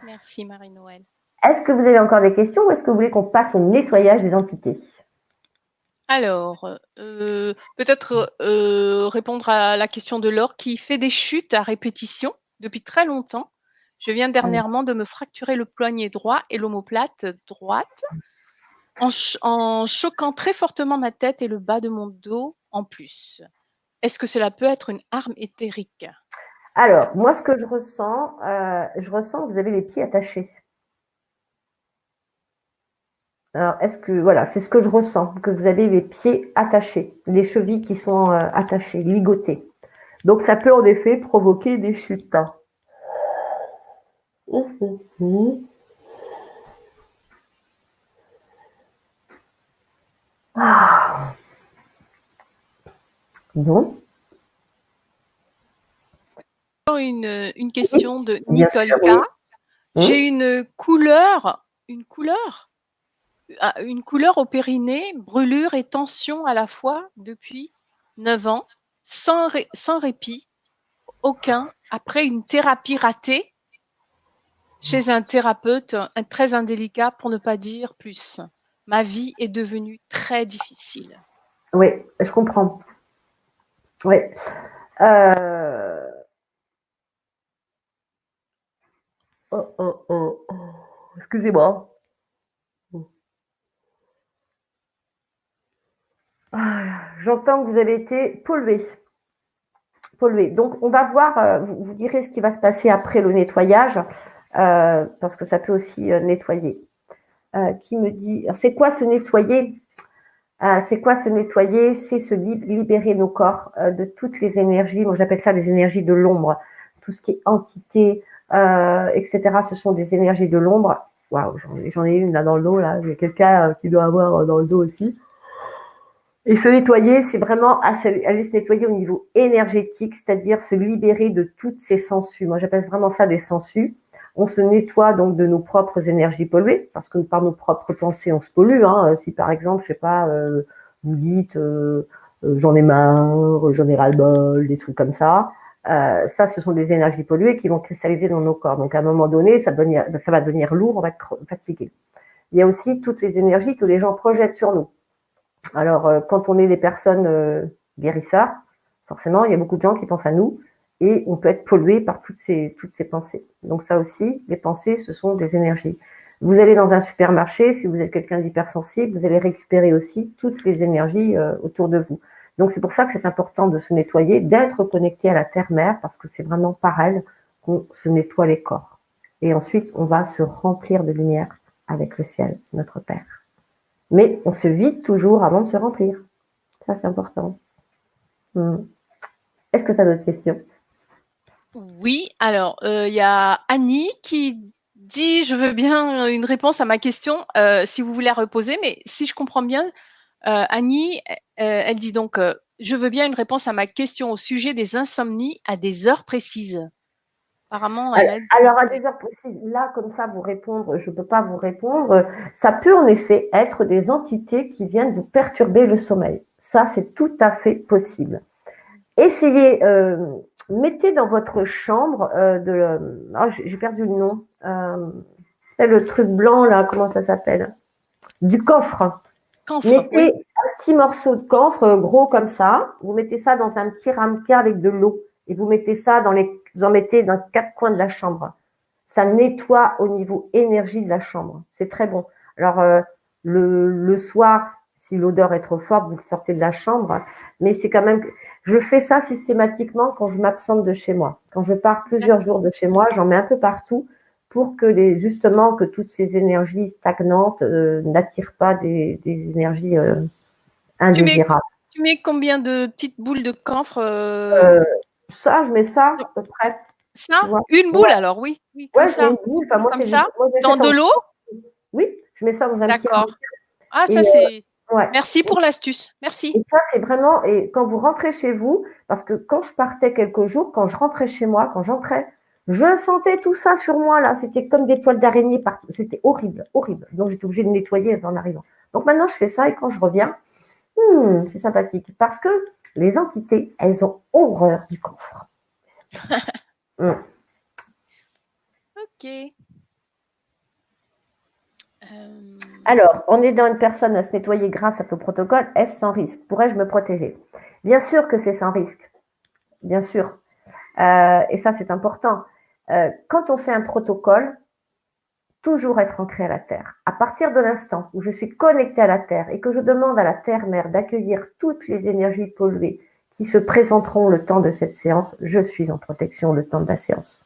Merci Marie-Noël. Est-ce que vous avez encore des questions ou est-ce que vous voulez qu'on passe au nettoyage des entités? Alors, peut-être répondre à la question de Laure qui fait des chutes à répétition depuis très longtemps. Je viens dernièrement de me fracturer le poignet droit et l'omoplate droite en choquant très fortement ma tête et le bas de mon dos en plus. Est-ce que cela peut être une arme éthérique? Alors, moi, ce que je ressens que vous avez les pieds attachés. Alors, voilà, c'est ce que je ressens, que vous avez les pieds attachés, les chevilles qui sont attachées, ligotées. Donc, ça peut en effet provoquer des chutes. Non. Une question de Bien Nicole sûr, K. oui. J'ai une couleur au périnée, brûlure et tension à la fois depuis 9 ans, sans répit, aucun, après une thérapie ratée chez un thérapeute très indélicat, pour ne pas dire plus. Ma vie est devenue très difficile. Oui, je comprends. Oui. Oh. Excusez-moi. J'entends que vous avez été pollué. Donc, on va voir, vous direz ce qui va se passer après le nettoyage, parce que ça peut aussi nettoyer. Qui me dit, c'est quoi se nettoyer? C'est quoi se nettoyer? C'est se libérer nos corps de toutes les énergies. Moi, j'appelle ça les énergies de l'ombre. Tout ce qui est entité, etc. Ce sont des énergies de l'ombre. Waouh, j'en ai une là dans le dos. Là, il y a quelqu'un qui doit avoir dans le dos aussi. Et se nettoyer, c'est vraiment aller se nettoyer au niveau énergétique, c'est-à-dire se libérer de toutes ces sangsues. Moi, j'appelle vraiment ça des sangsues. On se nettoie donc de nos propres énergies polluées, parce que par nos propres pensées, on se pollue. Hein. Si par exemple, je sais pas, vous dites j'en ai marre, j'en ai ras-le-bol, des trucs comme ça. Ça, ce sont des énergies polluées qui vont cristalliser dans nos corps. Donc, à un moment donné, ça va devenir lourd, on va être fatigué. Il y a aussi toutes les énergies que les gens projettent sur nous. Alors, quand on est des personnes guérisseurs, forcément, il y a beaucoup de gens qui pensent à nous et on peut être pollué par toutes ces pensées. Donc ça aussi, les pensées, ce sont des énergies. Vous allez dans un supermarché, si vous êtes quelqu'un d'hypersensible, vous allez récupérer aussi toutes les énergies autour de vous. Donc c'est pour ça que c'est important de se nettoyer, d'être connecté à la terre-mère, parce que c'est vraiment par elle qu'on se nettoie les corps. Et ensuite, on va se remplir de lumière avec le ciel, notre Père. Mais on se vide toujours avant de se remplir. Ça, c'est important. Est-ce que tu as d'autres questions? Oui, alors, il y a Annie qui dit, je veux bien une réponse à ma question, si vous voulez la reposer, mais si je comprends bien, Annie, elle dit donc, je veux bien une réponse à ma question au sujet des insomnies à des heures précises. Apparemment, elle a dit, alors, à des heures précises, là, comme ça, vous répondre, je ne peux pas vous répondre. Ça peut en effet être des entités qui viennent vous perturber le sommeil. Ça, c'est tout à fait possible. Essayez, mettez dans votre chambre j'ai perdu le nom. C'est le truc blanc, là, comment ça s'appelle? Du coffre. Mettez oui. un petit morceau de camphre gros comme ça. Vous mettez ça dans un petit ramequin avec de l'eau et vous mettez ça vous en mettez dans 4 coins de la chambre. Ça nettoie au niveau énergie de la chambre. C'est très bon. Alors le soir, si l'odeur est trop forte, vous sortez de la chambre. Mais c'est quand même. Je fais ça systématiquement quand je m'absente de chez moi. Quand je pars plusieurs jours de chez moi, j'en mets un peu partout pour que justement que toutes ces énergies stagnantes n'attirent pas des énergies indésirables. Tu mets combien de petites boules de camphre Ça, je mets ça près. Ça, une boule alors, oui, Ouais, je comme mets ça, une boule. Enfin, moi, comme c'est ça, dans de l'eau. Oui, je mets ça dans un petit D'accord. Ah, et, ça c'est. ouais. Merci pour l'astuce. Merci. Et ça, c'est vraiment. Et quand vous rentrez chez vous, parce que quand je partais quelques jours, quand je rentrais chez moi, quand j'entrais, je sentais tout ça sur moi là. C'était comme des toiles d'araignée partout. C'était horrible, horrible. Donc j'étais obligée de nettoyer en arrivant. Donc maintenant, je fais ça et quand je reviens, c'est sympathique parce que les entités, elles ont horreur du camphre. Ok. Alors, en aidant une personne à se nettoyer grâce à ton protocole, est-ce sans risque? Pourrais-je me protéger? Bien sûr que c'est sans risque. Bien sûr. Et ça, c'est important. Quand on fait un protocole, toujours être ancré à la Terre. À partir de l'instant où je suis connectée à la Terre et que je demande à la Terre-Mère d'accueillir toutes les énergies polluées qui se présenteront le temps de cette séance, je suis en protection le temps de la séance.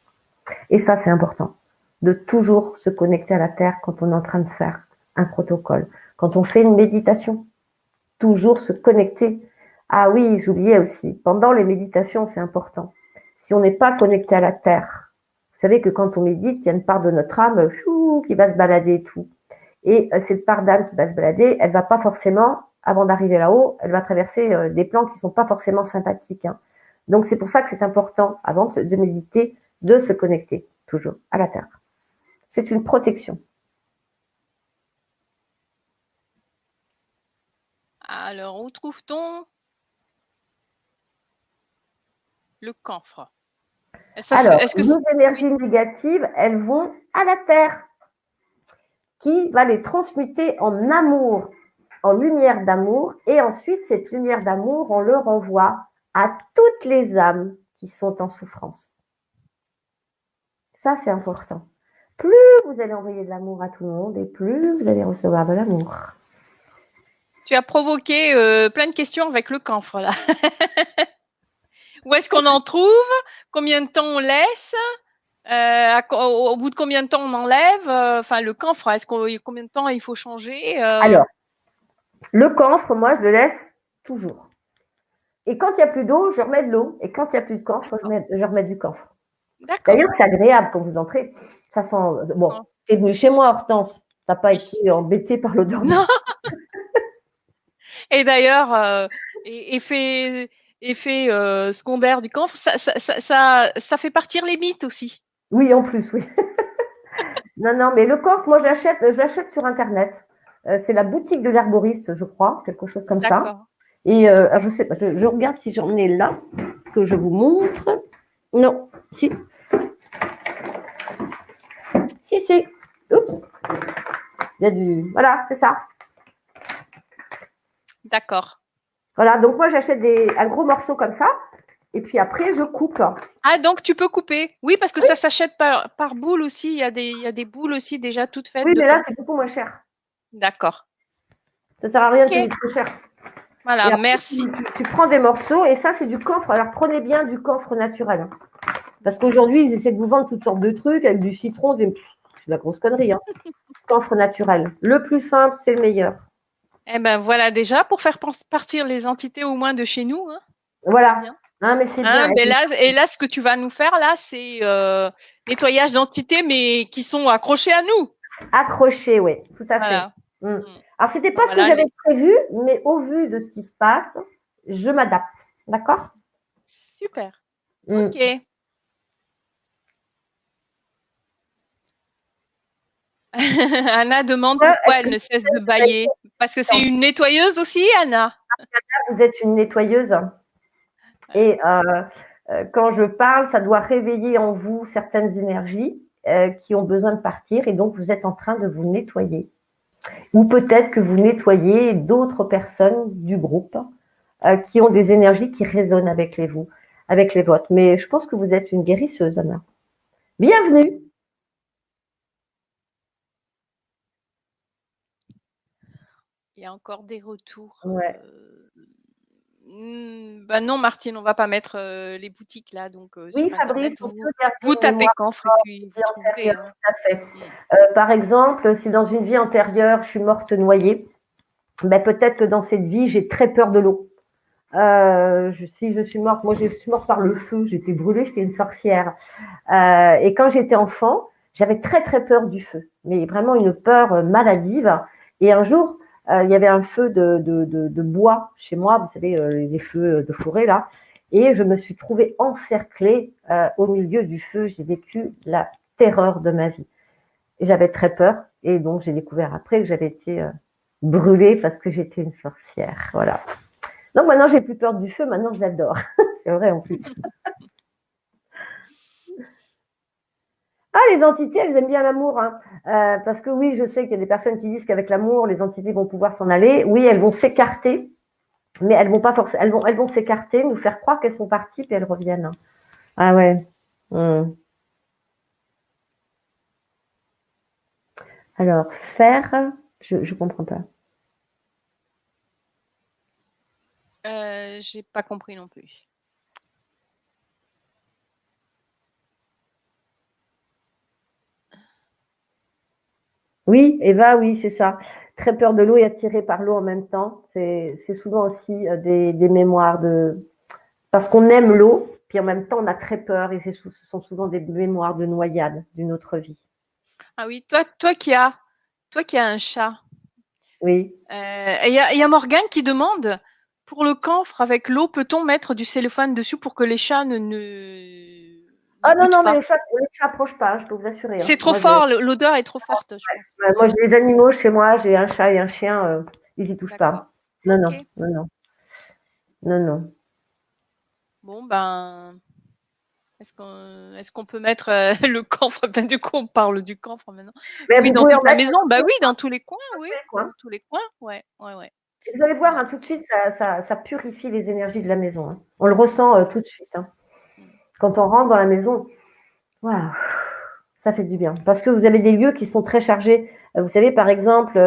Et ça, c'est important, de toujours se connecter à la Terre quand on est en train de faire un protocole. Quand on fait une méditation, toujours se connecter. Ah oui, j'oubliais aussi, pendant les méditations, c'est important. Si on n'est pas connecté à la Terre, vous savez que quand on médite, il y a une part de notre âme qui va se balader et tout. Et cette part d'âme qui va se balader, elle va pas forcément avant d'arriver là-haut, elle va traverser des plans qui ne sont pas forcément sympathiques. Hein. Donc, c'est pour ça que c'est important, avant de méditer, de se connecter toujours à la Terre. C'est une protection. Alors, où trouve-t-on le camphre? Alors, Est-ce que les énergies négatives, elles vont à la Terre, qui va les transmuter en amour, en lumière d'amour, et ensuite, cette lumière d'amour, on le renvoie à toutes les âmes qui sont en souffrance. Ça, c'est important. Plus vous allez envoyer de l'amour à tout le monde, et plus vous allez recevoir de l'amour. tu as provoqué plein de questions avec le camphre, là. Où est-ce qu'on en trouve? Combien de temps on laisse? Au bout de combien de temps on enlève? Enfin, le camphre, combien de temps il faut changer? Alors, le camphre, moi, je le laisse toujours. Et quand il n'y a plus d'eau, je remets de l'eau. Et quand il n'y a plus de camphre, je remets du camphre. D'ailleurs, c'est agréable quand vous entrez. Ça sent. Bon, tu es venue chez moi, Hortense. Tu n'as pas été embêtée par l'odeur. Non. Et d'ailleurs, effet secondaire du camphre, ça fait partir les mythes aussi. Oui, en plus, oui. Non, mais le camphre, moi, je l'achète sur Internet. C'est la boutique de l'herboriste, je crois, quelque chose comme ça. Et je sais pas, je regarde si j'en ai là, que je vous montre. Non, si. Si. Oups. Il y a du. Voilà, c'est ça. D'accord. Voilà, donc moi, j'achète un gros morceau comme ça. Et puis après, je coupe. Ah, donc tu peux couper. Oui, parce que ça s'achète par boule aussi. Il y a des boules aussi déjà toutes faites. Oui, mais là, c'est beaucoup moins cher. D'accord. Ça ne sert à rien de payer trop cher. Voilà, après, merci. Tu prends des morceaux et ça, c'est du camphre. Alors, prenez bien du camphre naturel. Parce qu'aujourd'hui, ils essaient de vous vendre toutes sortes de trucs avec du citron. C'est de la grosse connerie. Hein. Camphre naturel. Le plus simple, c'est le meilleur. Eh bien, voilà déjà pour faire partir les entités au moins de chez nous. Hein. Voilà. Bien. Ah, mais c'est bien. Mais là, ce que tu vas nous faire, là, c'est nettoyage d'entités, mais qui sont accrochées à nous. Accrochées, oui, tout à fait. Alors, ce n'était pas ce que j'avais prévu, mais au vu de ce qui se passe, je m'adapte. D'accord? Super. Ok. Anna demande pourquoi elle ne cesse de bâiller. Parce que c'est une nettoyeuse aussi, Anna. Vous êtes une nettoyeuse. Et quand je parle, ça doit réveiller en vous certaines énergies qui ont besoin de partir. Et donc, vous êtes en train de vous nettoyer. Ou peut-être que vous nettoyez d'autres personnes du groupe qui ont des énergies qui résonnent avec les vôtres. Mais je pense que vous êtes une guérisseuse, Anna. Bienvenue. Il y a encore des retours. Ouais. Ben non, Martine, on ne va pas mettre les boutiques là. Donc, oui, sur Fabrice, Internet, vous tapez camphre et puis vous trouverez. Tout à fait. Par exemple, si dans une vie antérieure, je suis morte noyée, ben peut-être que dans cette vie, j'ai très peur de l'eau. Si je suis morte, moi je suis morte par le feu, j'étais brûlée, j'étais une sorcière. Et quand j'étais enfant, j'avais très très peur du feu, mais vraiment une peur maladive. Et un jour, il y avait un feu de bois chez moi, vous savez, les feux de forêt là, et je me suis trouvée encerclée au milieu du feu. J'ai vécu la terreur de ma vie. Et j'avais très peur, et donc j'ai découvert après que j'avais été brûlée parce que j'étais une sorcière. Voilà. Donc maintenant, j'ai plus peur du feu, maintenant je l'adore. C'est vrai en plus. Ah, les entités, elles aiment bien l'amour. Hein. Parce que oui, je sais qu'il y a des personnes qui disent qu'avec l'amour, les entités vont pouvoir s'en aller. Oui, elles vont s'écarter, mais elles vont pas forcément. Elles vont s'écarter, nous faire croire qu'elles sont parties, puis elles reviennent. Ah ouais. Alors, faire, je ne comprends pas. J'ai pas compris non plus. Oui, Eva, oui, c'est ça. Très peur de l'eau et attirée par l'eau en même temps. C'est souvent aussi des mémoires de. Parce qu'on aime l'eau, puis en même temps, on a très peur et ce sont souvent des mémoires de noyade d'une autre vie. Ah oui, toi qui as un chat, Oui. Il y a Morgane qui demande, pour le camphre avec l'eau, peut-on mettre du cellophane dessus pour que les chats ne Ah non, goûtent non, mais pas? les chats approchent pas, je peux vous assurer. C'est trop fort, l'odeur est trop forte, je pense. Moi, j'ai des animaux chez moi, j'ai un chat et un chien, ils y touchent D'accord. pas. Non, Ok. non, non, non. Non, non. Bon, ben, est-ce qu'on peut mettre le camphre? Ben, du coup, on parle du camphre maintenant. Mais Oui, vous dans pouvez en toute la mettre maison. Bah oui, dans tous les coins, oui. quoi. Dans tous les coins, ouais, ouais, ouais. Vous allez voir, hein, tout de suite, ça purifie les énergies de la maison. Hein. On le ressent tout de suite. Hein. Quand on rentre dans la maison, waouh, ça fait du bien. Parce que vous avez des lieux qui sont très chargés. Vous savez, par exemple,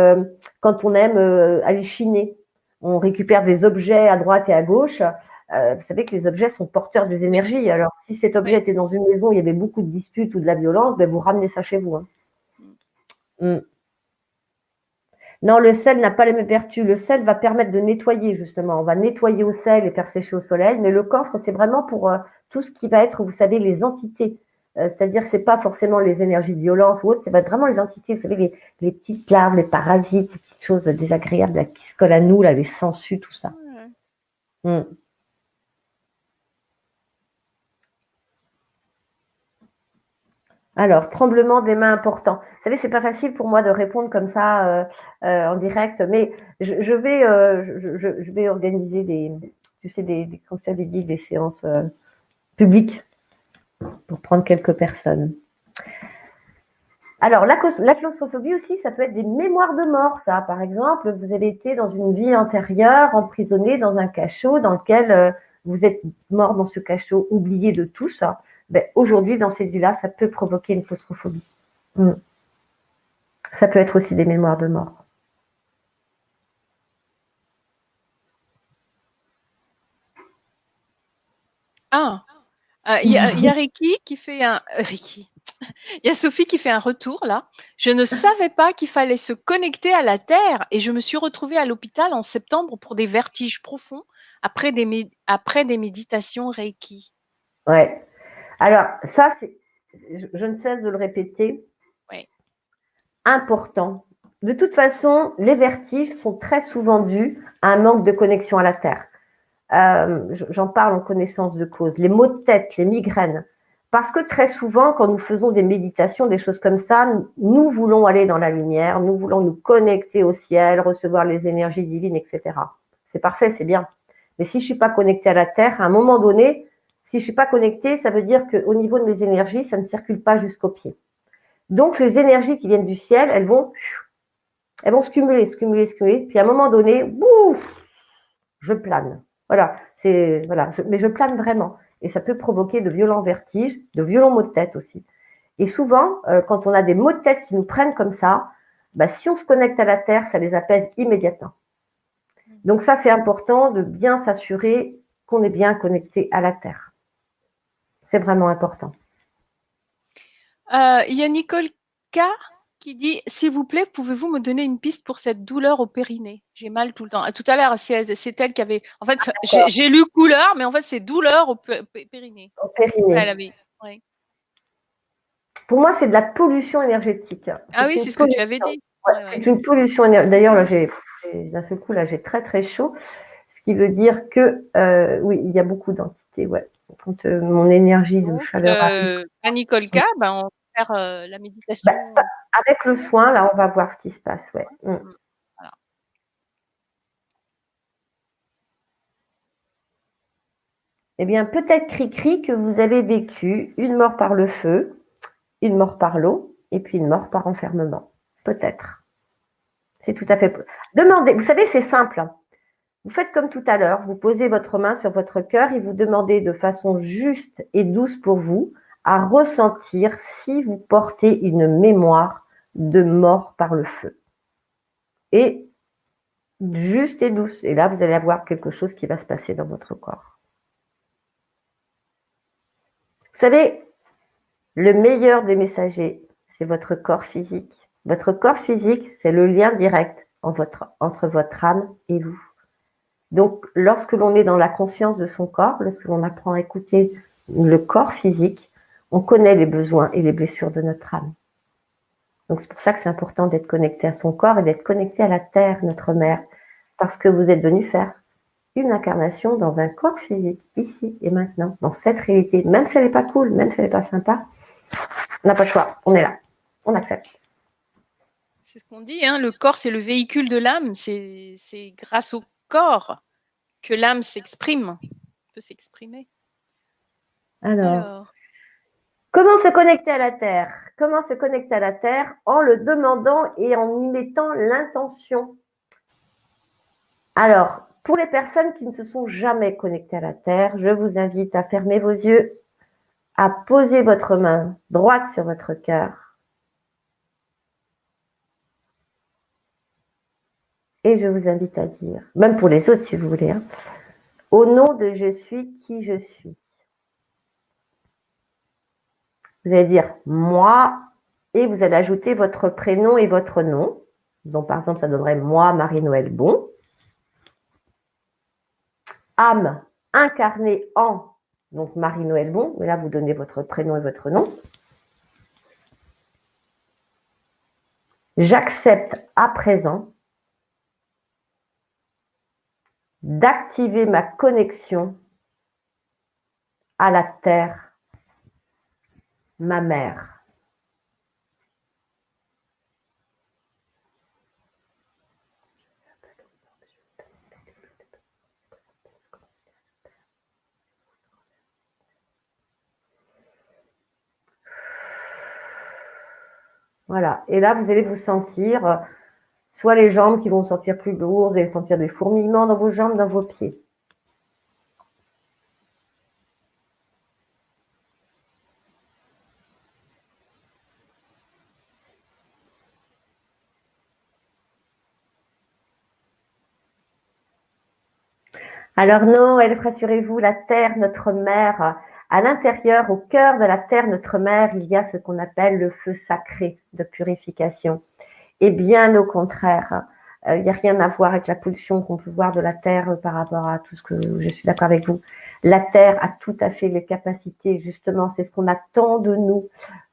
quand on aime aller chiner, on récupère des objets à droite et à gauche. Vous savez que les objets sont porteurs des énergies. Alors, si cet objet était dans une maison où il y avait beaucoup de disputes ou de la violence, ben, vous ramenez ça chez vous. Hein. Mm. Non, le sel n'a pas les mêmes vertus. Le sel va permettre de nettoyer, justement. On va nettoyer au sel et faire sécher au soleil. Mais le camphre, c'est vraiment pour tout ce qui va être, vous savez, les entités. C'est-à-dire que ce n'est pas forcément les énergies de violence ou autre, c'est vraiment les entités. Vous savez, les petites larves, les parasites, ces petites choses désagréables là, qui se collent à nous, là, les sangsues, tout ça. Mm. Alors, tremblement des mains important. Vous savez, c'est pas facile pour moi de répondre comme ça en direct, mais je vais organiser comme ça, des séances publiques pour prendre quelques personnes. Alors, la claustrophobie aussi, ça peut être des mémoires de mort, ça. Par exemple, vous avez été dans une vie antérieure, emprisonné dans un cachot dans lequel vous êtes mort dans ce cachot, oublié de tout ça. Ben, aujourd'hui, dans cette vie-là, ça peut provoquer une claustrophobie. Ça peut être aussi des mémoires de mort. Il y a Ricky qui fait un... Ricky. Il y a Sophie qui fait un retour là. Je ne savais pas qu'il fallait se connecter à la Terre et je me suis retrouvée à l'hôpital en septembre pour des vertiges profonds après des méditations Reiki. Ouais. Alors, ça, je ne cesse de le répéter. Ouais. Important. De toute façon, les vertiges sont très souvent dus à un manque de connexion à la Terre. J'en parle en connaissance de cause. Les maux de tête, les migraines. Parce que très souvent, quand nous faisons des méditations, des choses comme ça, nous voulons aller dans la lumière, nous voulons nous connecter au ciel, recevoir les énergies divines, etc. C'est parfait, c'est bien. Mais si je ne suis pas connectée à la Terre, à un moment donné, si je ne suis pas connectée, ça veut dire qu'au niveau de mes énergies, ça ne circule pas jusqu'aux pieds. Donc, les énergies qui viennent du ciel, elles vont se cumuler. Puis à un moment donné, bouf, je plane. Voilà, mais je plane vraiment. Et ça peut provoquer de violents vertiges, de violents maux de tête aussi. Et souvent, quand on a des maux de tête qui nous prennent comme ça, bah, si on se connecte à la Terre, ça les apaise immédiatement. Donc ça, c'est important de bien s'assurer qu'on est bien connecté à la Terre. C'est vraiment important. Il y a Nicole K qui dit « S'il vous plaît, pouvez-vous me donner une piste pour cette douleur au périnée? J'ai mal tout le temps. » Tout à l'heure, c'est elle qui avait… En fait, j'ai lu couleur, mais en fait, c'est douleur au périnée. Au périnée. Elle avait… ouais. Pour moi, c'est de la pollution énergétique. Ah oui, c'est ce que tu avais dit. Ouais, c'est une pollution énergétique. D'ailleurs, là, d'un seul coup, là, j'ai très, très chaud. Ce qui veut dire que, oui, il y a beaucoup d'entités, ouais. Quand mon énergie de chaleur arrive. À Nicole K, ben, on va faire la méditation. Avec le soin, là, on va voir ce qui se passe, ouais. Voilà. Eh bien, peut-être Cricri que vous avez vécu une mort par le feu, une mort par l'eau, et puis une mort par enfermement. Peut-être. C'est tout à fait… Demandez, vous savez, c'est simple. Vous faites comme tout à l'heure, vous posez votre main sur votre cœur et vous demandez de façon juste et douce pour vous à ressentir si vous portez une mémoire de mort par le feu. Et juste et douce. Et là, vous allez avoir quelque chose qui va se passer dans votre corps. Vous savez, le meilleur des messagers, c'est votre corps physique. Votre corps physique, c'est le lien direct entre votre âme et vous. Donc, lorsque l'on est dans la conscience de son corps, lorsque l'on apprend à écouter le corps physique, on connaît les besoins et les blessures de notre âme. Donc, c'est pour ça que c'est important d'être connecté à son corps et d'être connecté à la Terre, notre mère, parce que vous êtes venu faire une incarnation dans un corps physique, ici et maintenant, dans cette réalité. Même si elle n'est pas cool, même si elle n'est pas sympa, on n'a pas le choix, on est là, on accepte. C'est ce qu'on dit, hein, le corps, c'est le véhicule de l'âme. C'est grâce au corps que l'âme s'exprime, peut s'exprimer. Alors, comment se connecter à la Terre? Comment se connecter à la Terre? En le demandant et en y mettant l'intention. Alors, pour les personnes qui ne se sont jamais connectées à la Terre, je vous invite à fermer vos yeux, à poser votre main droite sur votre cœur. Et je vous invite à dire, même pour les autres si vous voulez, hein, au nom de je suis qui je suis. Vous allez dire moi et vous allez ajouter votre prénom et votre nom. Donc par exemple, ça donnerait moi, Marie-Noël Bon. Âme incarnée en, donc Marie-Noël Bon. Mais là, vous donnez votre prénom et votre nom. J'accepte à présent d'activer ma connexion à la Terre, ma mère. Voilà. Et là, vous allez vous sentir, soit les jambes qui vont vous sentir plus lourdes, vous allez sentir des fourmillements dans vos jambes, dans vos pieds. Alors non, rassurez-vous, la Terre, notre mère, à l'intérieur, au cœur de la Terre, notre mère, il y a ce qu'on appelle le feu sacré de purification. Et bien au contraire, il n'y a rien à voir avec la pollution qu'on peut voir de la Terre par rapport à tout ce que je suis d'accord avec vous. La Terre a tout à fait les capacités, justement, c'est ce qu'on attend de nous,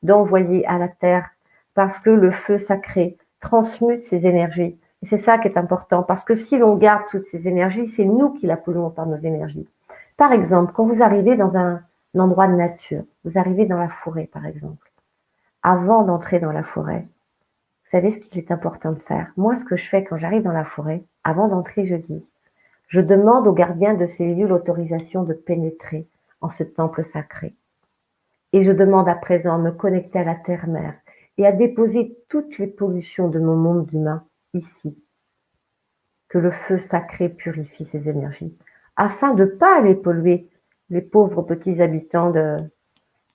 d'envoyer à la Terre, parce que le feu sacré transmute ces énergies. Et c'est ça qui est important, parce que si l'on garde toutes ces énergies, c'est nous qui la polluons par nos énergies. Par exemple, quand vous arrivez dans un endroit de nature, vous arrivez dans la forêt, par exemple, avant d'entrer dans la forêt, vous savez ce qu'il est important de faire? Moi, ce que je fais quand j'arrive dans la forêt, avant d'entrer, je demande au gardien de ces lieux l'autorisation de pénétrer en ce temple sacré. Et je demande à présent à me connecter à la terre-mère et à déposer toutes les pollutions de mon monde humain ici. Que le feu sacré purifie ces énergies, afin de ne pas aller polluer les pauvres petits habitants de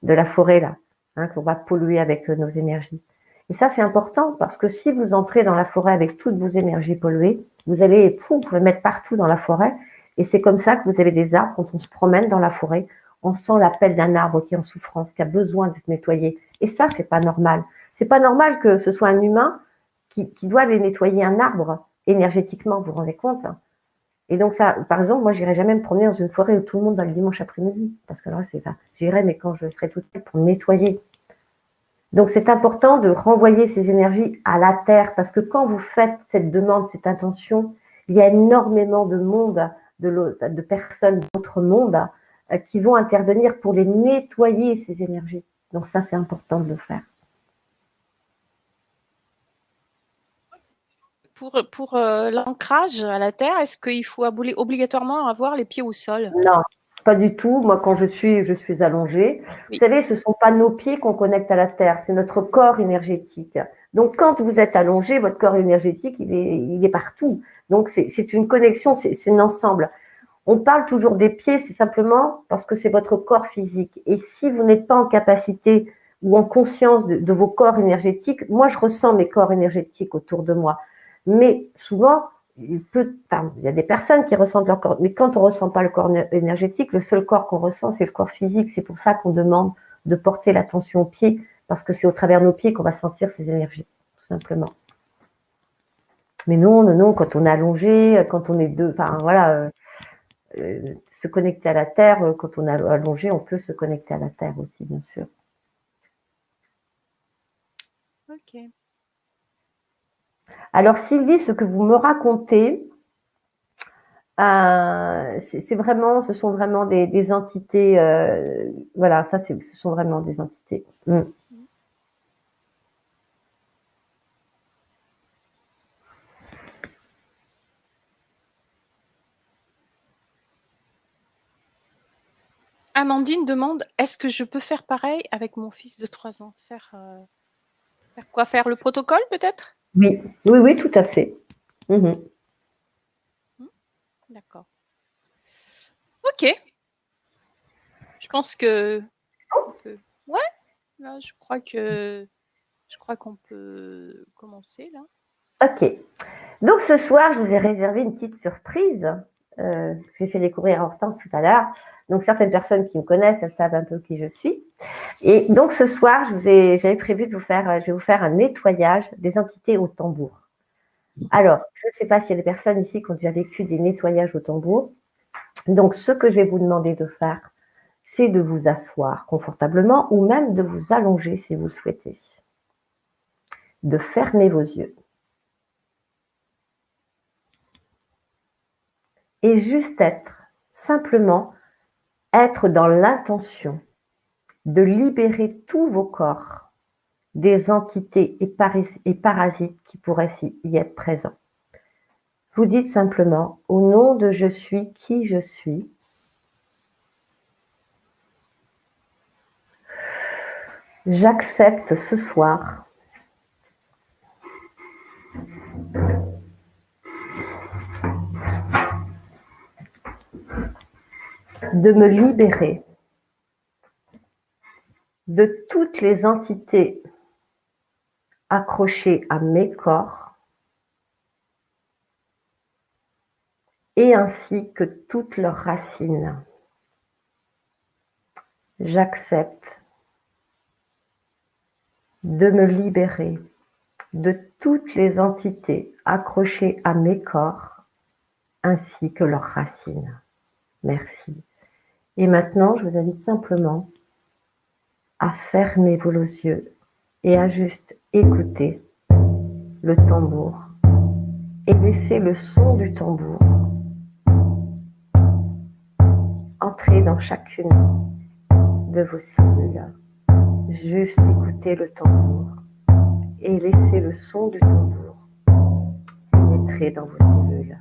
la forêt, là, hein, qu'on va polluer avec nos énergies. Et ça, c'est important parce que si vous entrez dans la forêt avec toutes vos énergies polluées, vous allez les mettre partout dans la forêt. Et c'est comme ça que vous avez des arbres. Quand on se promène dans la forêt, on sent l'appel d'un arbre qui est en souffrance, qui a besoin d'être nettoyé. Et ça, c'est pas normal. C'est pas normal que ce soit un humain qui doit aller nettoyer un arbre énergétiquement, vous vous rendez compte, hein. Et donc ça, par exemple, moi, j'irai jamais me promener dans une forêt où tout le monde va le dimanche après-midi, parce que là, c'est ça. J'irai, mais quand je serai toute seule pour nettoyer. Donc, c'est important de renvoyer ces énergies à la terre, parce que quand vous faites cette demande, cette intention, il y a énormément de monde, de personnes d'autres mondes qui vont intervenir pour les nettoyer, ces énergies. Donc ça, c'est important de le faire. Pour l'ancrage à la terre, est-ce qu'il faut obligatoirement avoir les pieds au sol? Non, pas du tout. Moi, quand je suis allongée. Oui. Vous savez, ce ne sont pas nos pieds qu'on connecte à la terre, c'est notre corps énergétique. Donc, quand vous êtes allongé, votre corps énergétique, il est partout. Donc, c'est une connexion, c'est un ensemble. On parle toujours des pieds, c'est simplement parce que c'est votre corps physique. Et si vous n'êtes pas en capacité ou en conscience de vos corps énergétiques, moi, je ressens mes corps énergétiques autour de moi. Mais souvent, il y a des personnes qui ressentent leur corps, mais quand on ne ressent pas le corps énergétique, le seul corps qu'on ressent, c'est le corps physique. C'est pour ça qu'on demande de porter l'attention aux pieds, parce que c'est au travers de nos pieds qu'on va sentir ces énergies, tout simplement. Mais non, quand on est allongé, quand on est deux, enfin voilà, se connecter à la terre, quand on est allongé, on peut se connecter à la terre aussi, bien sûr. Ok. Alors, Sylvie, ce que vous me racontez, ce sont vraiment des entités. Voilà, ça, ce sont vraiment des entités. Amandine demande, est-ce que je peux faire pareil avec mon fils de 3 ans? Faire quoi? Faire le protocole peut-être? Oui, oui, oui, tout à fait. D'accord. Ok. Je pense que... Ouais, là, je crois qu'on peut commencer là. Ok. Donc ce soir, je vous ai réservé une petite surprise. J'ai fait découvrir en retard tout à l'heure. Donc certaines personnes qui me connaissent, elles savent un peu qui je suis. Et donc ce soir, j'avais prévu je vais vous faire un nettoyage des entités au tambour. Alors, je ne sais pas s'il y a des personnes ici qui ont déjà vécu des nettoyages au tambour. Donc ce que je vais vous demander de faire, c'est de vous asseoir confortablement ou même de vous allonger si vous le souhaitez. De fermer vos yeux. Et juste simplement être dans l'intention de libérer tous vos corps des entités et parasites qui pourraient y être présents. Vous dites simplement, au nom de je suis qui je suis, j'accepte ce soir de me libérer de toutes les entités accrochées à mes corps et ainsi que toutes leurs racines. J'accepte de me libérer de toutes les entités accrochées à mes corps ainsi que leurs racines. Merci. Et maintenant, je vous invite simplement à fermer vos yeux et à juste écouter le tambour et laisser le son du tambour entrer dans chacune de vos cellules. Juste écouter le tambour et laisser le son du tambour pénétrer dans vos cellules.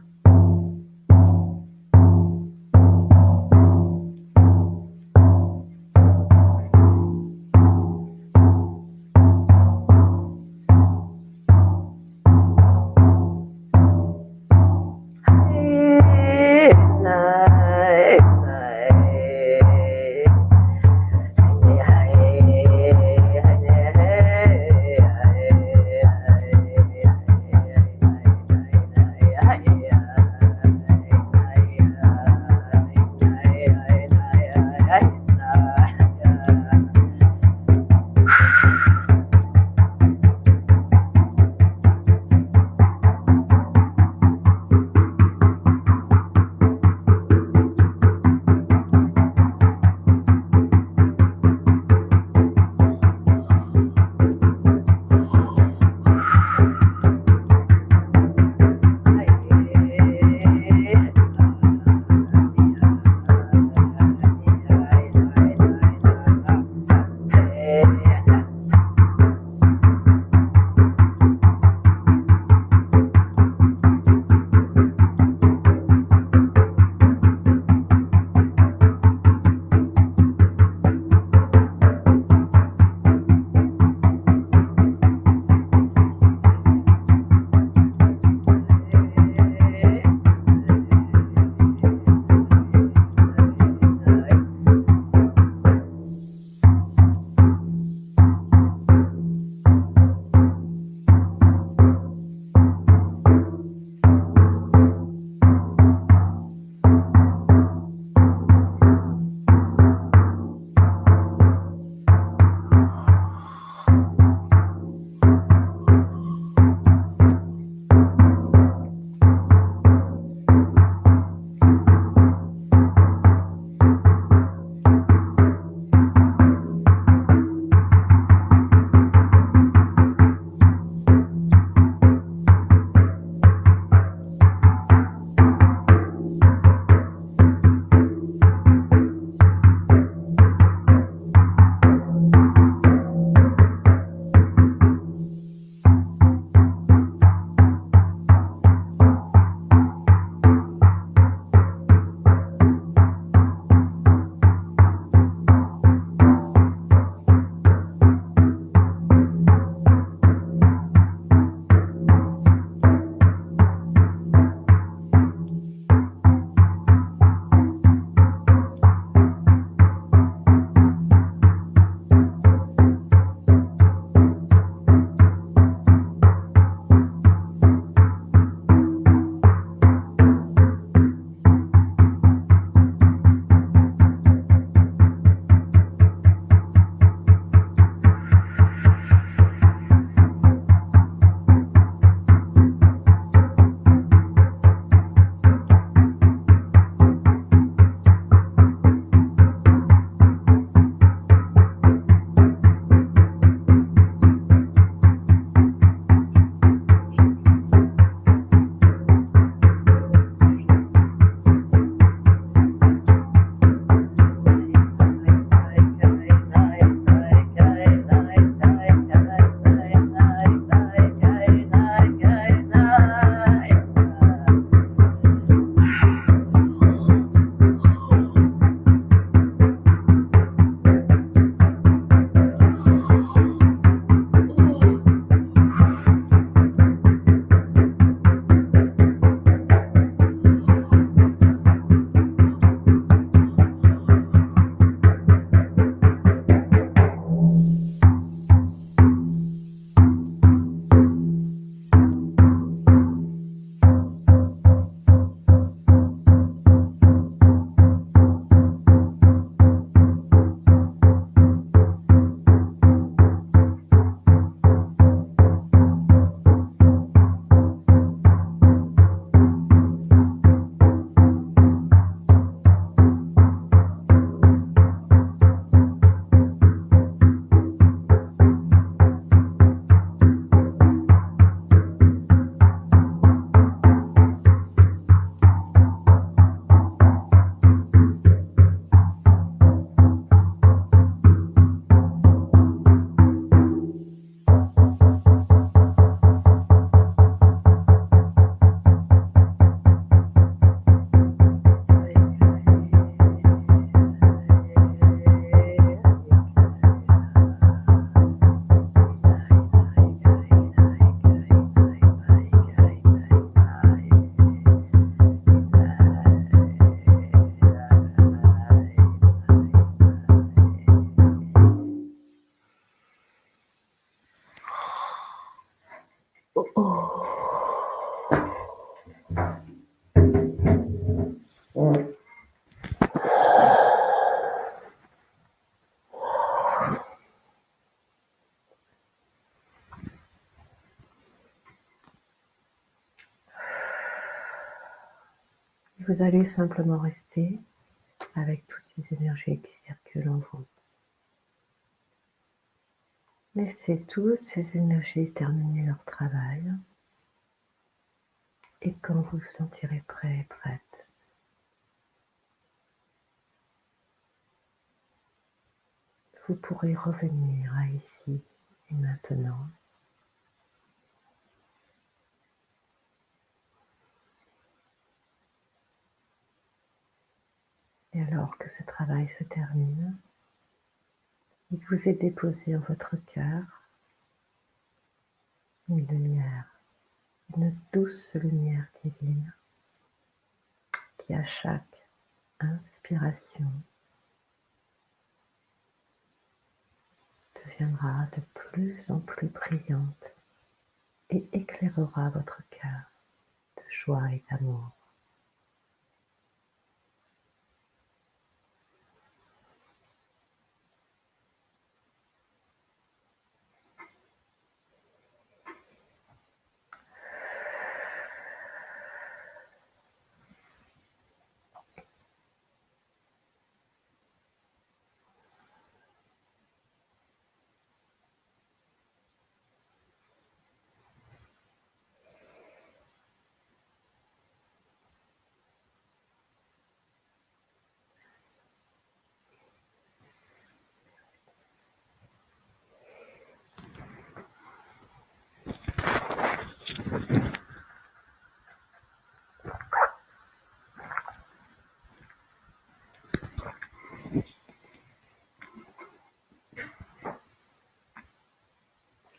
Vous allez simplement rester avec toutes ces énergies qui circulent en vous. Laissez toutes ces énergies terminer leur travail. Et quand vous vous sentirez prêt et prête, vous pourrez revenir à ici et maintenant. Et alors que ce travail se termine, il vous est déposé en votre cœur une lumière, une douce lumière divine qui à chaque inspiration deviendra de plus en plus brillante et éclairera votre cœur de joie et d'amour.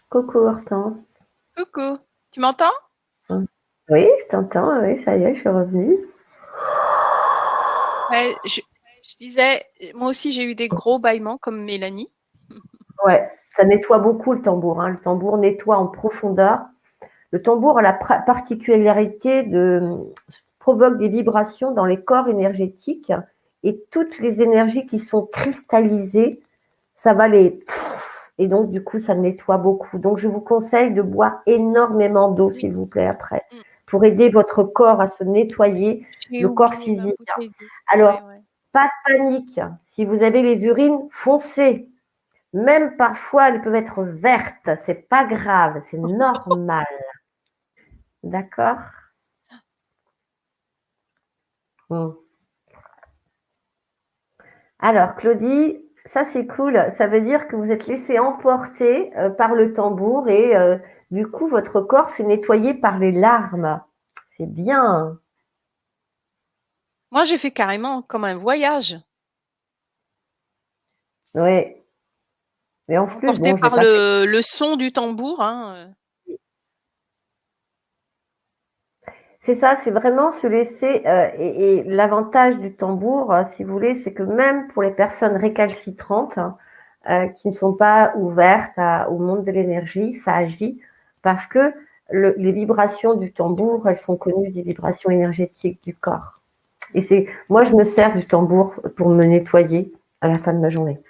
Coucou Hortense. Coucou, tu m'entends? Oui, je t'entends, oui, ça y est, je suis revenue. Ouais, je disais, moi aussi j'ai eu des gros bâillements comme Mélanie. Ouais, ça nettoie beaucoup le tambour. Hein. Le tambour nettoie en profondeur. Le tambour a la particularité de provoque des vibrations dans les corps énergétiques et toutes les énergies qui sont cristallisées, ça va les... Et donc, du coup, ça nettoie beaucoup. Donc, je vous conseille de boire énormément d'eau, s'il vous plaît, après, pour aider votre corps à se nettoyer, le corps physique. Alors, pas de panique. Si vous avez les urines, foncez. Même parfois, elles peuvent être vertes. C'est pas grave, c'est normal. D'accord? Alors, Claudie, ça c'est cool. Ça veut dire que vous êtes laissé emporter par le tambour et du coup, votre corps s'est nettoyé par les larmes. C'est bien. Moi, j'ai fait carrément comme un voyage. Oui. Et en plus, Emporté bon, je vais par pas faire... le son du tambour. Hein. C'est ça, c'est vraiment se laisser. Et l'avantage du tambour, si vous voulez, c'est que même pour les personnes récalcitrantes qui ne sont pas ouvertes au monde de l'énergie, ça agit parce que les vibrations du tambour, elles sont connues des vibrations énergétiques du corps. Et moi, je me sers du tambour pour me nettoyer à la fin de ma journée.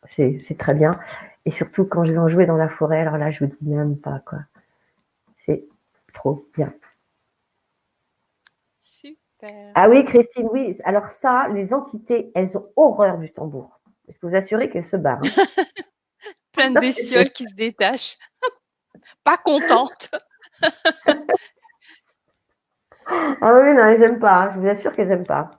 C'est très bien. Et surtout quand je vais en jouer dans la forêt, alors là, je vous dis même pas quoi. C'est trop bien. Super. Ah oui, Christine, oui. Alors ça, les entités, elles ont horreur du tambour. Je peux vous assurer qu'elles se barrent. Hein. Plein de bestioles qui se détachent. Pas contentes. Ah oui, non, elles n'aiment pas. Hein. Je vous assure qu'elles n'aiment pas.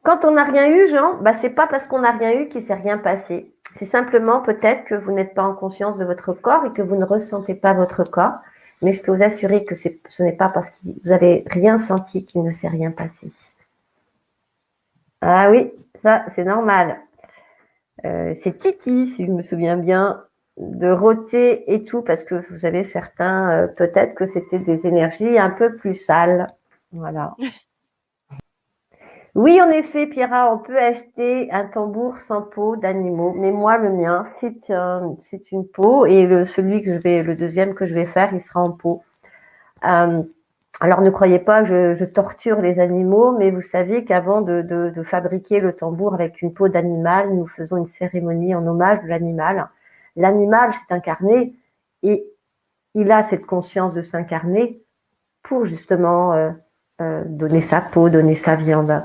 Quand on n'a rien eu, Jean, bah, c'est pas parce qu'on n'a rien eu qu'il ne s'est rien passé. C'est simplement peut-être que vous n'êtes pas en conscience de votre corps et que vous ne ressentez pas votre corps. Mais je peux vous assurer que ce n'est pas parce que vous n'avez rien senti qu'il ne s'est rien passé. Ah oui, ça, c'est normal. C'est Titi, si je me souviens bien, de rôter et tout, parce que vous savez, certains, peut-être que c'était des énergies un peu plus sales. Voilà. Oui, en effet, Pierra, on peut acheter un tambour sans peau d'animaux. Mais moi, le mien, c'est une peau. Et le deuxième que je vais faire, il sera en peau. Euh, alors, ne croyez pas que je torture les animaux, mais vous savez qu'avant de fabriquer le tambour avec une peau d'animal, nous faisons une cérémonie en hommage de l'animal. L'animal s'est incarné et il a cette conscience de s'incarner pour justement donner sa peau, donner sa viande.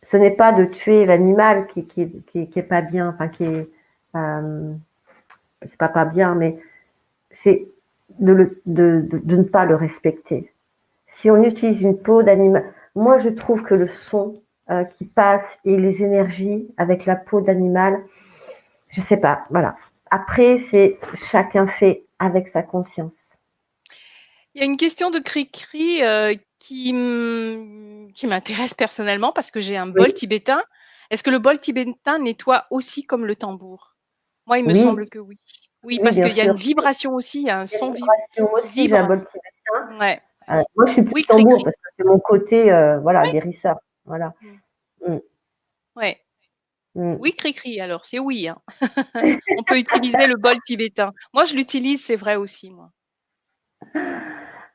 Ce n'est pas de tuer l'animal qui est pas bien, enfin c'est pas bien, mais c'est de ne pas le respecter. Si on utilise une peau d'animal, moi je trouve que le son qui passe et les énergies avec la peau d'animal, je sais pas, voilà. Après, c'est chacun fait avec sa conscience. Il y a une question de Cricri qui m'intéresse personnellement parce que j'ai un bol Oui, tibétain. Est-ce que le bol tibétain nettoie aussi comme le tambour? Moi, il me oui, semble que oui. Oui, oui, parce bien qu'il y a sûr. une vibration aussi, il y a un Il y a une son vibration qui aussi, j'ai un vibre. bol tibétain. Ouais. Moi, je suis plus Oui, tambour Cricri. parce que c'est mon côté, voilà, Ouais. guérisseur. Voilà. Mm. Mm, Ouais. mm. Oui, Cricri, alors c'est oui, hein. On peut utiliser le bol tibétain. Moi, je l'utilise, c'est vrai aussi, moi.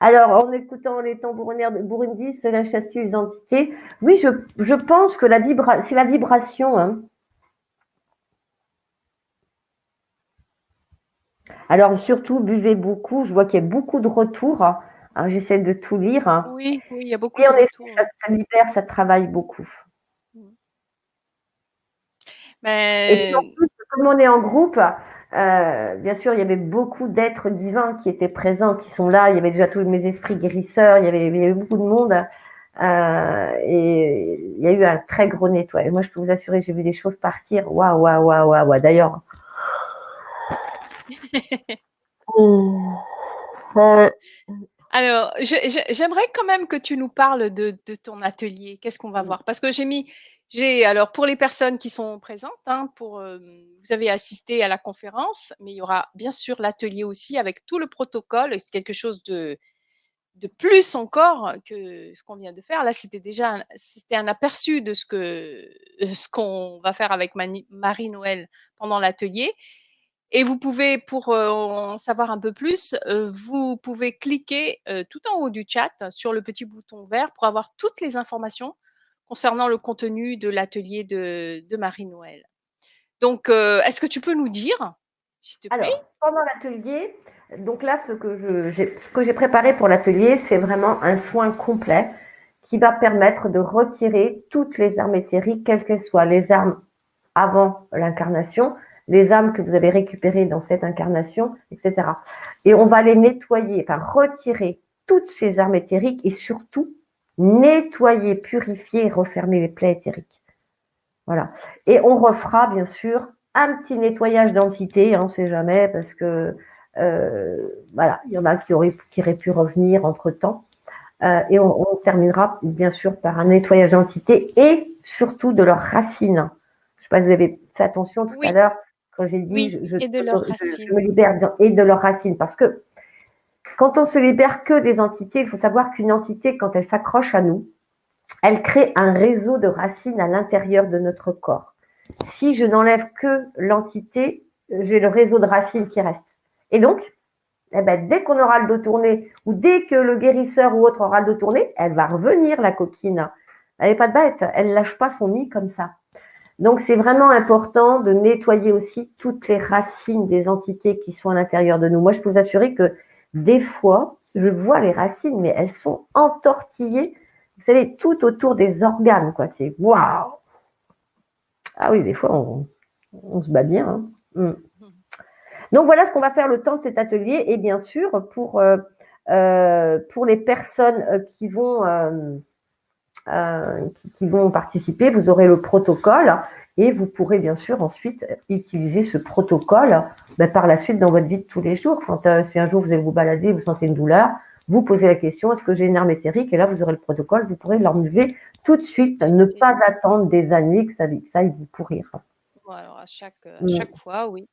Alors, en écoutant les tambourinaires de Burundi, cela chassit les entités. Oui, je pense que c'est la vibration. Hein. Alors, surtout, buvez beaucoup. Je vois qu'il y a beaucoup de retours. Hein, j'essaie de tout lire. Hein. Oui, oui, il y a beaucoup Et de en effet, retours. ça libère, ça travaille beaucoup. Mm. Et puis, en Mais plus, comme on est en groupe, bien sûr, il y avait beaucoup d'êtres divins qui étaient présents, qui sont là. Il y avait déjà tous mes esprits guérisseurs. Il y avait beaucoup de monde. Et il y a eu un très gros nettoyage. Moi, je peux vous assurer, j'ai vu des choses partir. Waouh, waouh, waouh, waouh. Waouh. D'ailleurs, alors, j'aimerais quand même que tu nous parles de ton atelier. Qu'est-ce qu'on va voir? Parce que alors pour les personnes qui sont présentes, hein, vous avez assisté à la conférence, mais il y aura bien sûr l'atelier aussi avec tout le protocole. C'est quelque chose de plus encore que ce qu'on vient de faire. Là, c'était un aperçu de ce qu'on va faire avec Marie-Noël pendant l'atelier. Et vous pouvez, pour en savoir un peu plus, vous pouvez cliquer tout en haut du chat sur le petit bouton vert pour avoir toutes les informations concernant le contenu de l'atelier de Marie-Noël. Donc, est-ce que tu peux nous dire, s'il te plaît? alors, pendant l'atelier, donc là, ce que j'ai préparé pour l'atelier, c'est vraiment un soin complet qui va permettre de retirer toutes les armes éthériques, quelles qu'elles soient, les armes avant l'incarnation, les âmes que vous avez récupérées dans cette incarnation, etc. Et on va les nettoyer, enfin retirer toutes ces armes éthériques et surtout nettoyer, purifier et refermer les plaies éthériques. Voilà. Et on refera bien sûr un petit nettoyage d'entité, on ne sait jamais, parce que voilà, il y en a qui auraient pu revenir entre temps. Et on terminera bien sûr par un nettoyage d'entité et surtout de leurs racines. Je ne sais pas si vous avez fait attention tout à Oui, l'heure quand j'ai dit oui, et de leurs je racines. me libère et de leurs racines. Parce que quand on se libère que des entités, il faut savoir qu'une entité, quand elle s'accroche à nous, elle crée un réseau de racines à l'intérieur de notre corps. Si je n'enlève que l'entité, j'ai le réseau de racines qui reste. Et donc, eh ben, dès qu'on aura le dos tourné ou dès que le guérisseur ou autre aura le dos tourné, elle va revenir, la coquine. Elle n'est pas de bête, elle ne lâche pas son nid comme ça. Donc, c'est vraiment important de nettoyer aussi toutes les racines des entités qui sont à l'intérieur de nous. Moi, je peux vous assurer que des fois, je vois les racines, mais elles sont entortillées, vous savez, tout autour des organes, quoi. C'est waouh! Ah oui, des fois, on se bat bien. Hein. Donc, voilà ce qu'on va faire le temps de cet atelier. Et bien sûr, pour les personnes qui vont participer, vous aurez le protocole et vous pourrez bien sûr ensuite utiliser ce protocole par la suite dans votre vie de tous les jours. Quand si un jour vous allez vous balader, vous sentez une douleur, vous posez la question, est-ce que j'ai une arme éthérique? Et là, vous aurez le protocole, vous pourrez l'enlever tout de suite, ne pas attendre des années que ça aille vous pourrir. Bon, alors à chaque fois, oui.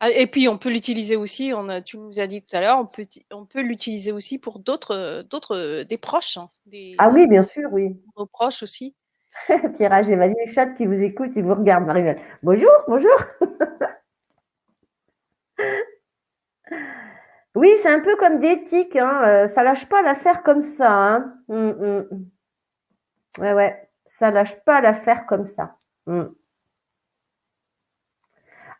Et puis, on peut l'utiliser aussi, tu nous as dit tout à l'heure, on peut l'utiliser aussi pour des proches, hein, Ah oui, bien sûr, oui. nos proches aussi. Pierre, j'ai Valérie Chat qui vous écoute, il vous regarde, Marie-Val. Bonjour, bonjour. Oui, c'est un peu comme des tics, hein. Ça lâche pas l'affaire comme ça, hein. Ouais, ouais, ça lâche pas l'affaire comme ça.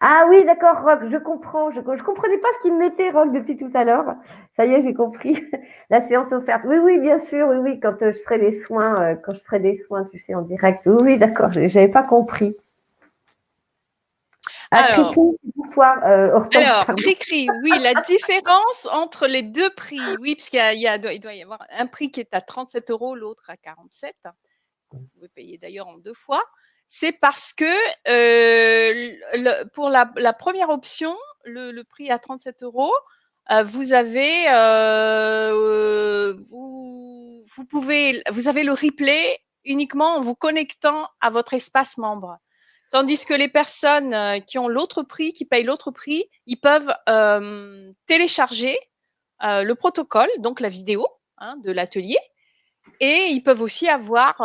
Ah oui, d'accord, Rock, je comprends. Je comprenais pas ce qu'il me mettait, Rock, depuis tout à l'heure. Ça y est, j'ai compris. La séance offerte. Oui, oui, bien sûr, oui, oui, quand je ferai des soins, tu sais, en direct. Oui, oui, d'accord, j'avais pas compris. Ah, Alors, Cricri, c'est pour toi, Hortense, pardon. Cricri, oui, la différence entre les deux prix, oui, parce il doit y avoir un prix qui est à 37 €, l'autre à 47. Vous pouvez payer d'ailleurs en 2 fois. C'est parce que pour la première option, le prix à 37 €, vous avez vous avez le replay uniquement en vous connectant à votre espace membre. Tandis que les personnes qui ont l'autre prix, qui payent l'autre prix, ils peuvent télécharger le protocole, donc la vidéo de l'atelier, et ils peuvent aussi avoir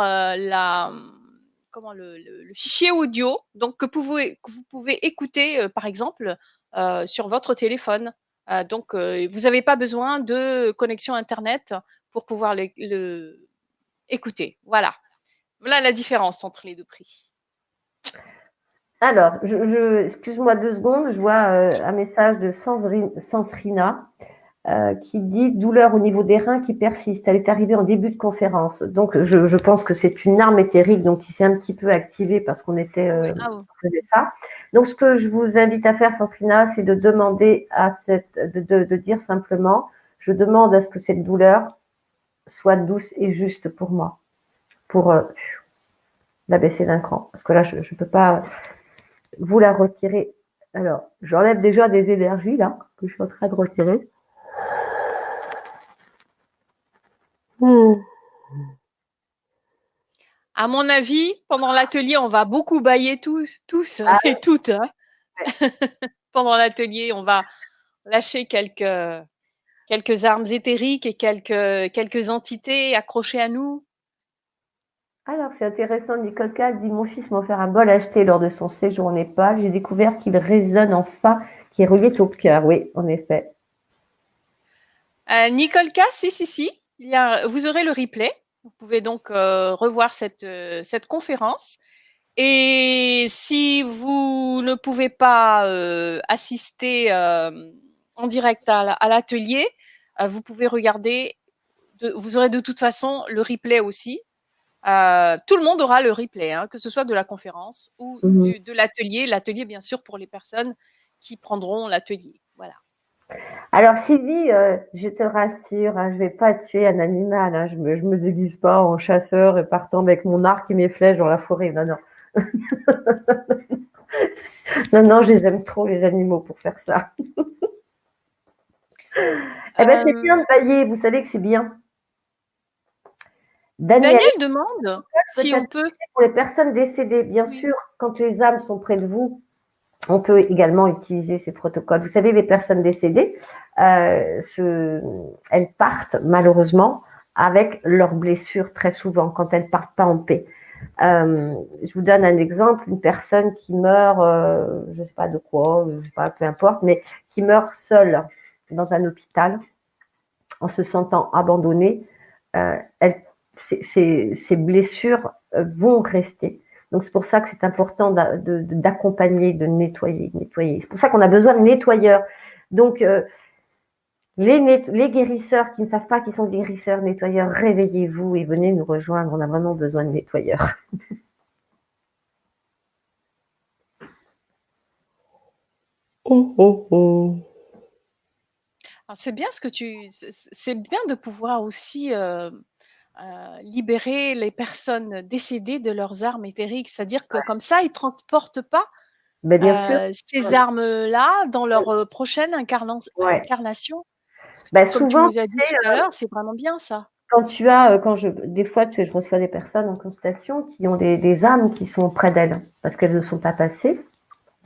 le fichier audio, donc que vous pouvez écouter, par exemple, sur votre téléphone. Donc, vous n'avez pas besoin de connexion Internet pour pouvoir écouter. Voilà. Voilà la différence entre les deux prix. Alors, excuse-moi 2 secondes, je vois un message de Sansrina qui dit douleur au niveau des reins qui persiste. Elle est arrivée en début de conférence. Donc, je pense que c'est une arme éthérique donc qui s'est un petit peu activée parce qu'on était Oui. faisait ça. Donc, ce que je vous invite à faire, Sansrina, c'est de demander de dire simplement, je demande à ce que cette douleur soit douce et juste pour moi, pour la baisser d'un cran. Parce que là, je ne peux pas vous la retirer. Alors, j'enlève déjà des énergies là que je suis en train de retirer. À mon avis, pendant l'atelier, on va beaucoup bâiller tous et toutes. Hein. Pendant l'atelier, on va lâcher quelques armes éthériques et quelques entités accrochées à nous. Alors, c'est intéressant, Nicole K dit, mon fils m'a offert un bol acheté lors de son séjour au Népal. J'ai découvert qu'il résonne en fa, qui est relié au cœur. Oui, en effet. Nicole K, si. Vous aurez le replay. Vous pouvez donc revoir cette conférence. Et si vous ne pouvez pas assister en direct à l'atelier, vous pouvez regarder. Vous aurez de toute façon le replay aussi. Tout le monde aura le replay, hein, que ce soit de la conférence ou de l'atelier. L'atelier, bien sûr, pour les personnes qui prendront l'atelier. Voilà. Alors, Sylvie, je te rassure, hein, je ne vais pas tuer un animal. Hein, je me déguise pas en chasseur et partant avec mon arc et mes flèches dans la forêt. Non, non. Non, je les aime trop, les animaux, pour faire ça. Eh bien, c'est bien de bailler. Vous savez que c'est bien. Daniel demande si on peut. Pour les personnes décédées, bien sûr, quand les âmes sont près de vous, on peut également utiliser ces protocoles. Vous savez, les personnes décédées, elles partent malheureusement avec leurs blessures très souvent quand elles partent pas en paix. Je vous donne un exemple, une personne qui meurt, je ne sais pas de quoi, je sais pas, peu importe, mais qui meurt seule dans un hôpital en se sentant abandonnée, ces blessures vont rester. Donc, c'est pour ça que c'est important d'accompagner, de nettoyer. C'est pour ça qu'on a besoin de nettoyeurs. Donc, les guérisseurs qui ne savent pas qu'ils sont guérisseurs, nettoyeurs, réveillez-vous et venez nous rejoindre. On a vraiment besoin de nettoyeurs. Alors, c'est bien c'est bien de pouvoir aussi libérer les personnes décédées de leurs armes éthériques. C'est-à-dire que comme ça, ils ne transportent pas ces armes-là dans leur prochaine incarnation. Parce que comme tu Souvent, nous as dit tout à l'heure, c'est vraiment bien ça. Des fois, je reçois des personnes en consultation qui ont des âmes qui sont près d'elles parce qu'elles ne sont pas passées.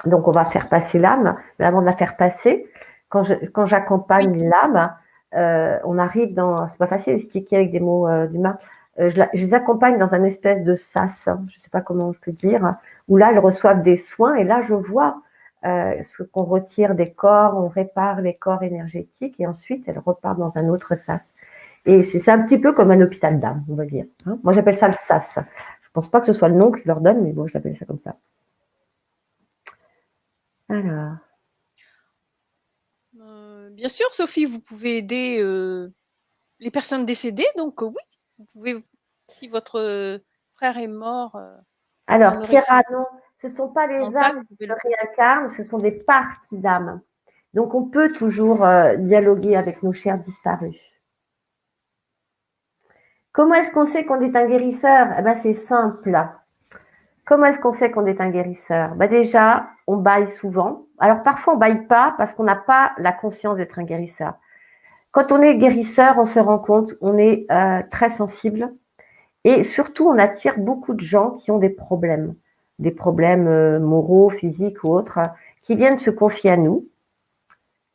Donc, on va faire passer l'âme. Mais avant de la faire passer, quand j'accompagne l'âme, on arrive dans… C'est pas facile d'expliquer avec des mots d'humain. Je les accompagne dans un espèce de sas, je ne sais pas comment je peux dire, où là, elles reçoivent des soins. Et là, je vois ce qu'on retire des corps, on répare les corps énergétiques. Et ensuite, elles repartent dans un autre sas. Et c'est un petit peu comme un hôpital d'âme, on va dire. Hein. Moi, j'appelle ça le sas. Je pense pas que ce soit le nom que je leur donne, mais bon, je l'appelle ça comme ça. Alors. Bien sûr, Sophie, vous pouvez aider les personnes décédées. Donc, oui, vous pouvez, si votre frère est mort, Alors, on aurait Pierre, non, ce ne sont pas les mental, âmes vous pouvez qui le se faire. réincarnent, ce sont des parties d'âmes. Donc, on peut toujours dialoguer avec nos chers disparus. Comment est-ce qu'on sait qu'on est un guérisseur? Eh ben, c'est simple. Comment est-ce qu'on sait qu'on est un guérisseur? Ben déjà, on baille souvent. Alors, parfois, on baille pas parce qu'on n'a pas la conscience d'être un guérisseur. Quand on est guérisseur, on se rend compte, on est très sensible et surtout, on attire beaucoup de gens qui ont des problèmes moraux, physiques ou autres, qui viennent se confier à nous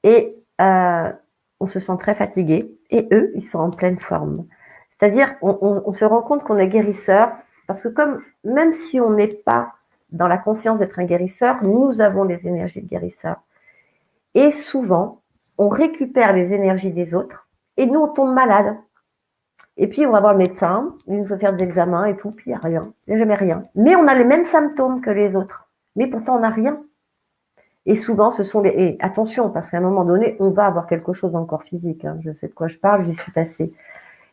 et on se sent très fatigué et eux, ils sont en pleine forme. C'est-à-dire, on se rend compte qu'on est guérisseur parce que même si on n'est pas dans la conscience d'être un guérisseur, nous avons les énergies de guérisseur. Et souvent, on récupère les énergies des autres et nous, on tombe malade. Et puis, on va voir le médecin, il nous faut faire des examens et tout, puis il n'y a rien, il n'y a jamais rien. Mais on a les mêmes symptômes que les autres, mais pourtant, on n'a rien. Et souvent, ce sont les… Et attention, parce qu'à un moment donné, on va avoir quelque chose dans le corps physique. Hein. Je sais de quoi je parle, j'y suis passée.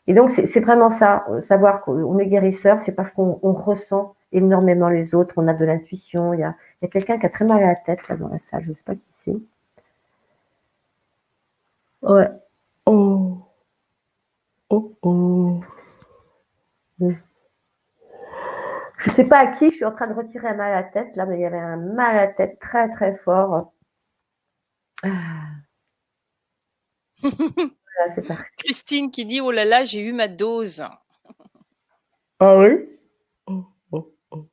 Et donc, c'est vraiment ça, savoir qu'on est guérisseur, c'est parce qu'on ressent énormément les autres, on a de l'intuition. Il y a quelqu'un qui a très mal à la tête là dans la salle, je ne sais pas qui c'est. Ouais. Oh. Oh, oh. Je ne sais pas à qui, je suis en train de retirer un mal à la tête, là, mais il y avait un mal à la tête très, très fort. Voilà, c'est parti. Christine qui dit, oh là là, j'ai eu ma dose. Ah oui? Oh, oh, oh.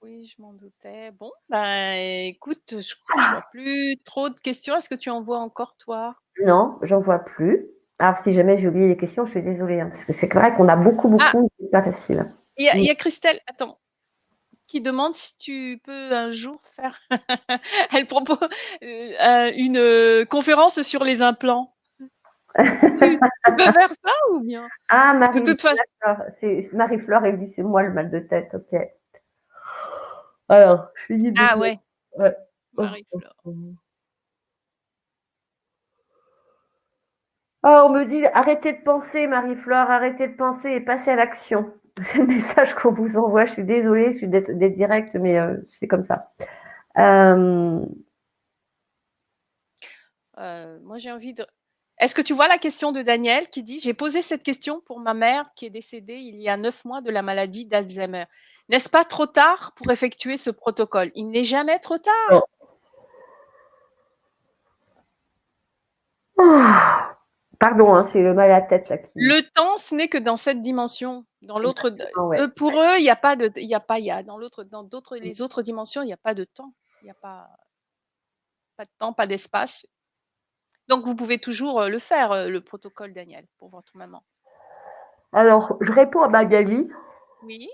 Oui, je m'en doutais. Bon, ben écoute, je vois plus trop de questions. Est-ce que tu en vois encore, toi? Non, j'en vois plus. Alors, si jamais j'ai oublié les questions, je suis désolée, hein, parce que c'est vrai qu'on a beaucoup, Ah, c'est pas facile. il y a Christelle, attends, qui demande si tu peux un jour faire. Elle propose une conférence sur les implants. Tu peux faire ça ou bien? Ah, De toute façon. Marie-Flore, elle dit c'est moi le mal de tête, ok. Alors, je finis de Ah jouer. ouais, Ouais. Marie-Flore. Ah, on me dit arrêtez de penser, Marie-Flore, arrêtez de penser et passez à l'action. C'est le message qu'on vous envoie. Je suis désolée, je suis d'être directe, mais c'est comme ça. Moi, j'ai envie de. Est-ce que tu vois la question de Daniel qui dit: j'ai posé cette question pour ma mère qui est décédée il y a 9 mois de la maladie d'Alzheimer. N'est-ce pas trop tard pour effectuer ce protocole? Il n'est jamais trop tard. Oh. Pardon, hein, c'est le mal à la tête là qui. Le temps, ce n'est que dans cette dimension. Dans l'autre, Ouais. pour eux, il n'y a pas de, il y a pas, il y a dans les autres dimensions, il n'y a pas de temps. Il n'y a pas de temps, pas d'espace. Donc, vous pouvez toujours le faire, le protocole, Daniel, pour votre maman. Alors, je réponds à Magali. Oui.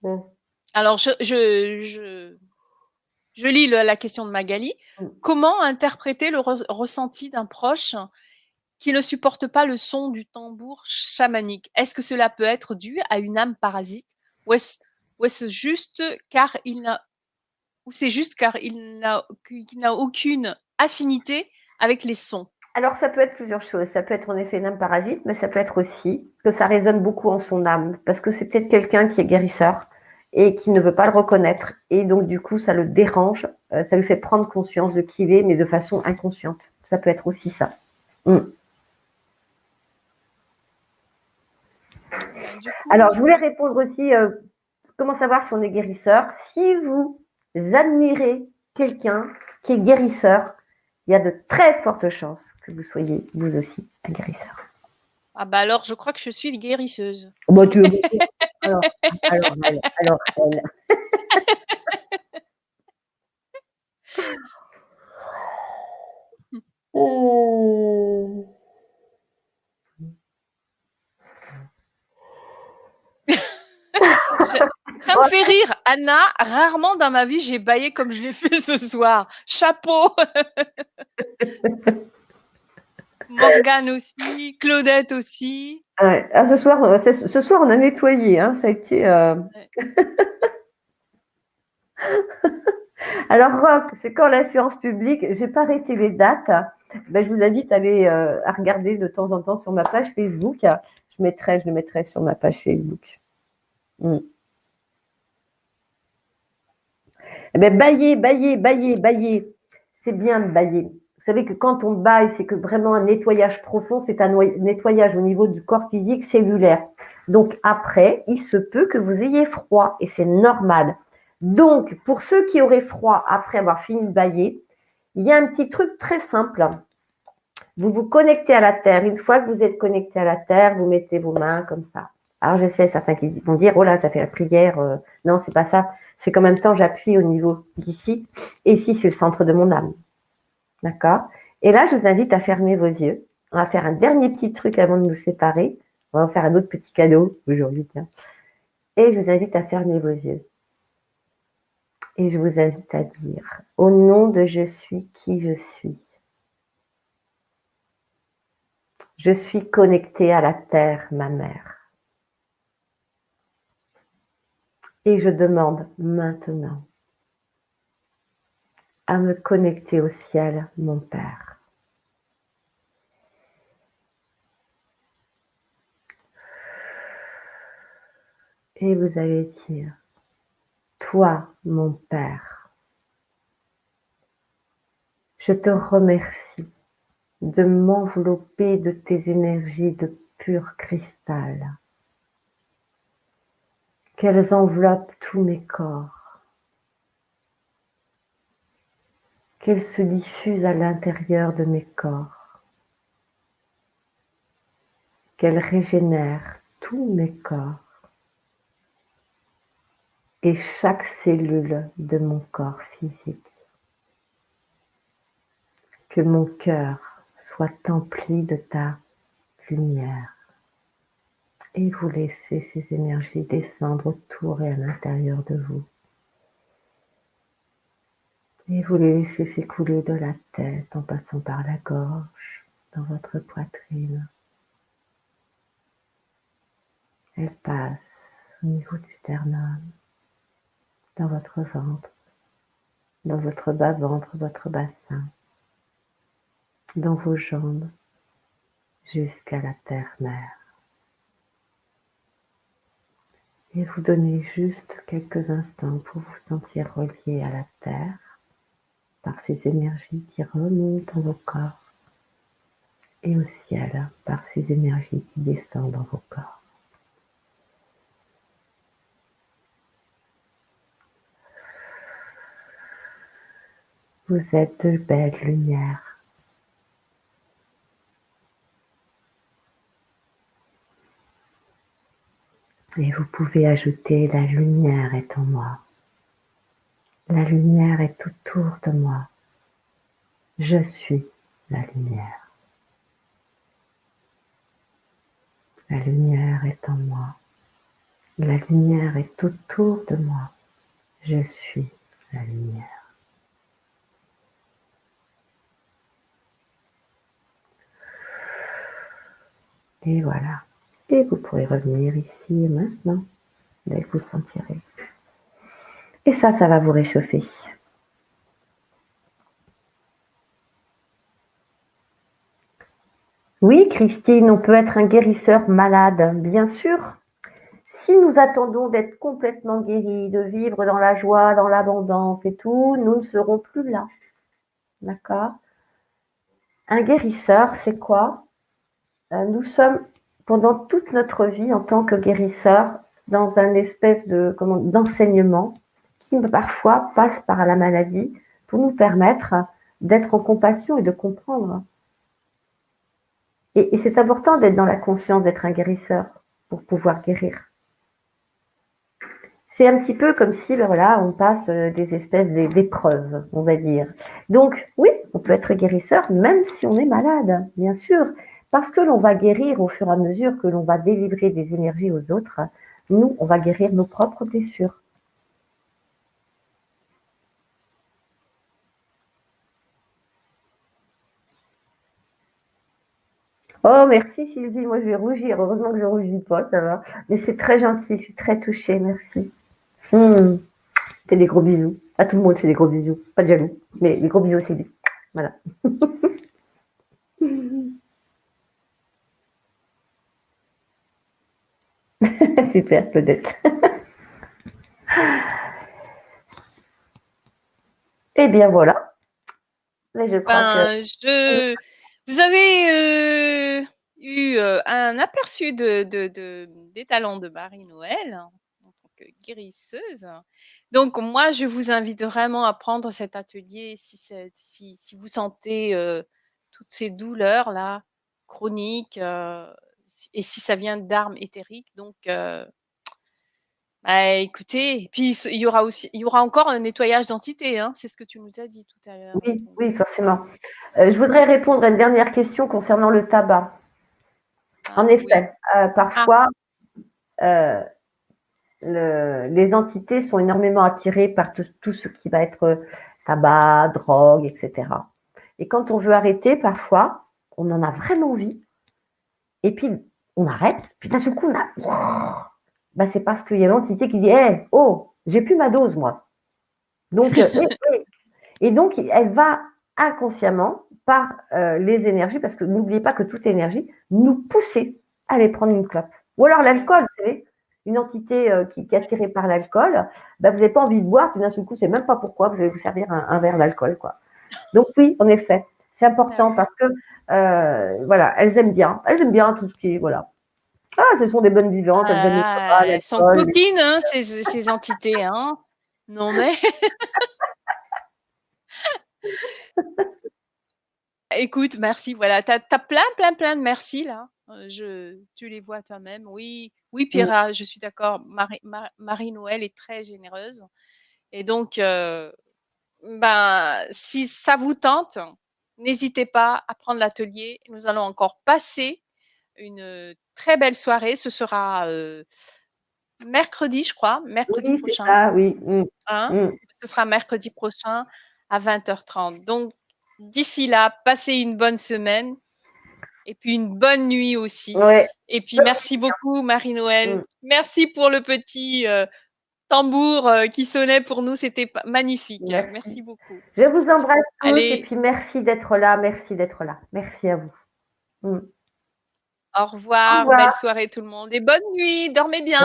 Mm. Alors, je lis la question de Magali. Comment interpréter le ressenti d'un proche qui ne supporte pas le son du tambour chamanique? Est-ce que cela peut être dû à une âme parasite ou est-ce juste car il n'a qu'il n'a aucune affinité avec les sons? Alors, ça peut être plusieurs choses. Ça peut être en effet une âme parasite, mais ça peut être aussi que ça résonne beaucoup en son âme, parce que c'est peut-être quelqu'un qui est guérisseur et qui ne veut pas le reconnaître. Et donc, du coup, ça le dérange, ça lui fait prendre conscience de qui il est, mais de façon inconsciente. Ça peut être aussi ça. Alors, je voulais répondre aussi, comment savoir si on est guérisseur? Si vous admirez quelqu'un qui est guérisseur, il y a de très fortes chances que vous soyez vous aussi un guérisseur. Ah bah alors, je crois que je suis guérisseuse. Bon, tu veux me dire alors, alors, elle. Ça me fait rire. Anna, rarement dans ma vie, j'ai baillé comme je l'ai fait ce soir. Chapeau. Morgane aussi, Claudette aussi. Ouais. Ah, ce soir, on a nettoyé. Hein, ça a été. Ouais. Alors, Rock, c'est quand la séance publique? J'ai pas arrêté les dates. Ben, je vous invite à aller à regarder de temps en temps sur ma page Facebook. Je le mettrai sur ma page Facebook. Eh ben, bailler. C'est bien de bailler. Vous savez que quand on baille, c'est que vraiment un nettoyage profond, c'est un nettoyage au niveau du corps physique cellulaire. Donc après, il se peut que vous ayez froid et c'est normal. Donc, pour ceux qui auraient froid après avoir fini de bailler, il y a un petit truc très simple. Vous vous connectez à la terre. Une fois que vous êtes connecté à la terre, vous mettez vos mains comme ça. Alors, j'essaie, certains qui vont dire, oh là, ça fait la prière. Non, c'est pas ça. C'est qu'en même temps, j'appuie au niveau d'ici. Et ici, c'est le centre de mon âme. D'accord? Et là, je vous invite à fermer vos yeux. On va faire un dernier petit truc avant de nous séparer. On va vous faire un autre petit cadeau aujourd'hui. Tiens. Et je vous invite à fermer vos yeux. Et je vous invite à dire, au nom de je suis qui je suis connectée à la terre, ma mère. Et je demande maintenant à me connecter au ciel, mon Père. Et vous allez dire, toi, mon Père, je te remercie de m'envelopper de tes énergies de pur cristal, qu'elles enveloppent tous mes corps, qu'elles se diffusent à l'intérieur de mes corps, qu'elles régénèrent tous mes corps et chaque cellule de mon corps physique. Que mon cœur soit empli de ta lumière. Et vous laissez ces énergies descendre autour et à l'intérieur de vous. Et vous les laissez s'écouler de la tête en passant par la gorge, dans votre poitrine. Elles passent au niveau du sternum, dans votre ventre, dans votre bas-ventre, votre bassin, dans vos jambes, jusqu'à la terre-mère. Et vous donnez juste quelques instants pour vous sentir relié à la terre par ces énergies qui remontent dans vos corps et au ciel par ces énergies qui descendent dans vos corps. Vous êtes de belles lumières. Et vous pouvez ajouter la lumière est en moi. La lumière est autour de moi. Je suis la lumière. La lumière est en moi. La lumière est autour de moi. Je suis la lumière. Et voilà. Et vous pourrez revenir ici et maintenant, dès que vous sentirez. Et ça va vous réchauffer. Oui, Christine, on peut être un guérisseur malade, bien sûr. Si nous attendons d'être complètement guéris, de vivre dans la joie, dans l'abondance et tout, nous ne serons plus là. D'accord? Un guérisseur, c'est quoi? Nous sommes, pendant toute notre vie, en tant que guérisseur, dans un espèce d'enseignement qui parfois passe par la maladie pour nous permettre d'être en compassion et de comprendre. Et c'est important d'être dans la conscience, d'être un guérisseur pour pouvoir guérir. C'est un petit peu comme si, voilà, on passe des espèces d'épreuves, on va dire. Donc, oui, on peut être guérisseur même si on est malade, bien sûr, parce que l'on va guérir au fur et à mesure que l'on va délivrer des énergies aux autres. Nous, on va guérir nos propres blessures. Oh, merci Sylvie, moi je vais rougir. Heureusement que je ne rougis pas, ça va. Mais c'est très gentil, je suis très touchée, merci. Fais des gros bisous. À tout le monde, fais des gros bisous. Pas de jaloux, mais des gros bisous Sylvie. Voilà. Super, Claudette. Eh bien voilà. Mais je crois que. Vous avez eu un aperçu des talents de Marie-Noël en tant que guérisseuse. Donc, moi, je vous invite vraiment à prendre cet atelier si vous sentez toutes ces douleurs-là, chroniques, et si ça vient d'armes éthériques. Donc, bah, écoutez, puis il y aura encore un nettoyage d'entité, hein, c'est ce que tu nous as dit tout à l'heure. Oui, oui, forcément. Je voudrais répondre à une dernière question concernant le tabac. En effet, parfois, les entités sont énormément attirées par tout ce qui va être tabac, drogue, etc. Et quand on veut arrêter, parfois, on en a vraiment envie. Et puis, on arrête. Puis d'un seul coup, ben, c'est parce qu'il y a l'entité qui dit hey, « Oh, j'ai plus ma dose, moi. » Donc, et donc, elle va inconsciemment, par les énergies, parce que n'oubliez pas que toute énergie, nous pousser à aller prendre une clope. Ou alors l'alcool, vous savez, une entité qui est attirée par l'alcool, ben, vous n'avez pas envie de boire, puis d'un seul coup, c'est même pas pourquoi vous allez vous servir un verre d'alcool, quoi. Donc oui, en effet, c'est important parce que voilà, elles aiment bien tout ce qui est voilà. Ah, ce sont des bonnes vivantes, elles aiment le tabac, elles sont coquines, hein, ces entités, hein. Non mais. Écoute, merci. Voilà, t'as plein de merci là. Tu les vois toi-même. Oui, oui, Pierre, je suis d'accord. Marie-Noël est très généreuse. Et donc, ben, si ça vous tente, n'hésitez pas à prendre l'atelier. Nous allons encore passer une très belle soirée. Ce sera mercredi, je crois, mercredi prochain. Ça, oui. Hein, ce sera mercredi prochain à 20h30. Donc, d'ici là, passez une bonne semaine et puis une bonne nuit aussi. Ouais. Et puis, merci beaucoup, Marie-Noël. Merci pour le petit tambour qui sonnait pour nous. C'était magnifique. Merci beaucoup. Je vous embrasse tous et puis merci d'être là. Merci d'être là. Merci à vous. Au revoir. Belle soirée tout le monde et bonne nuit. Dormez bien.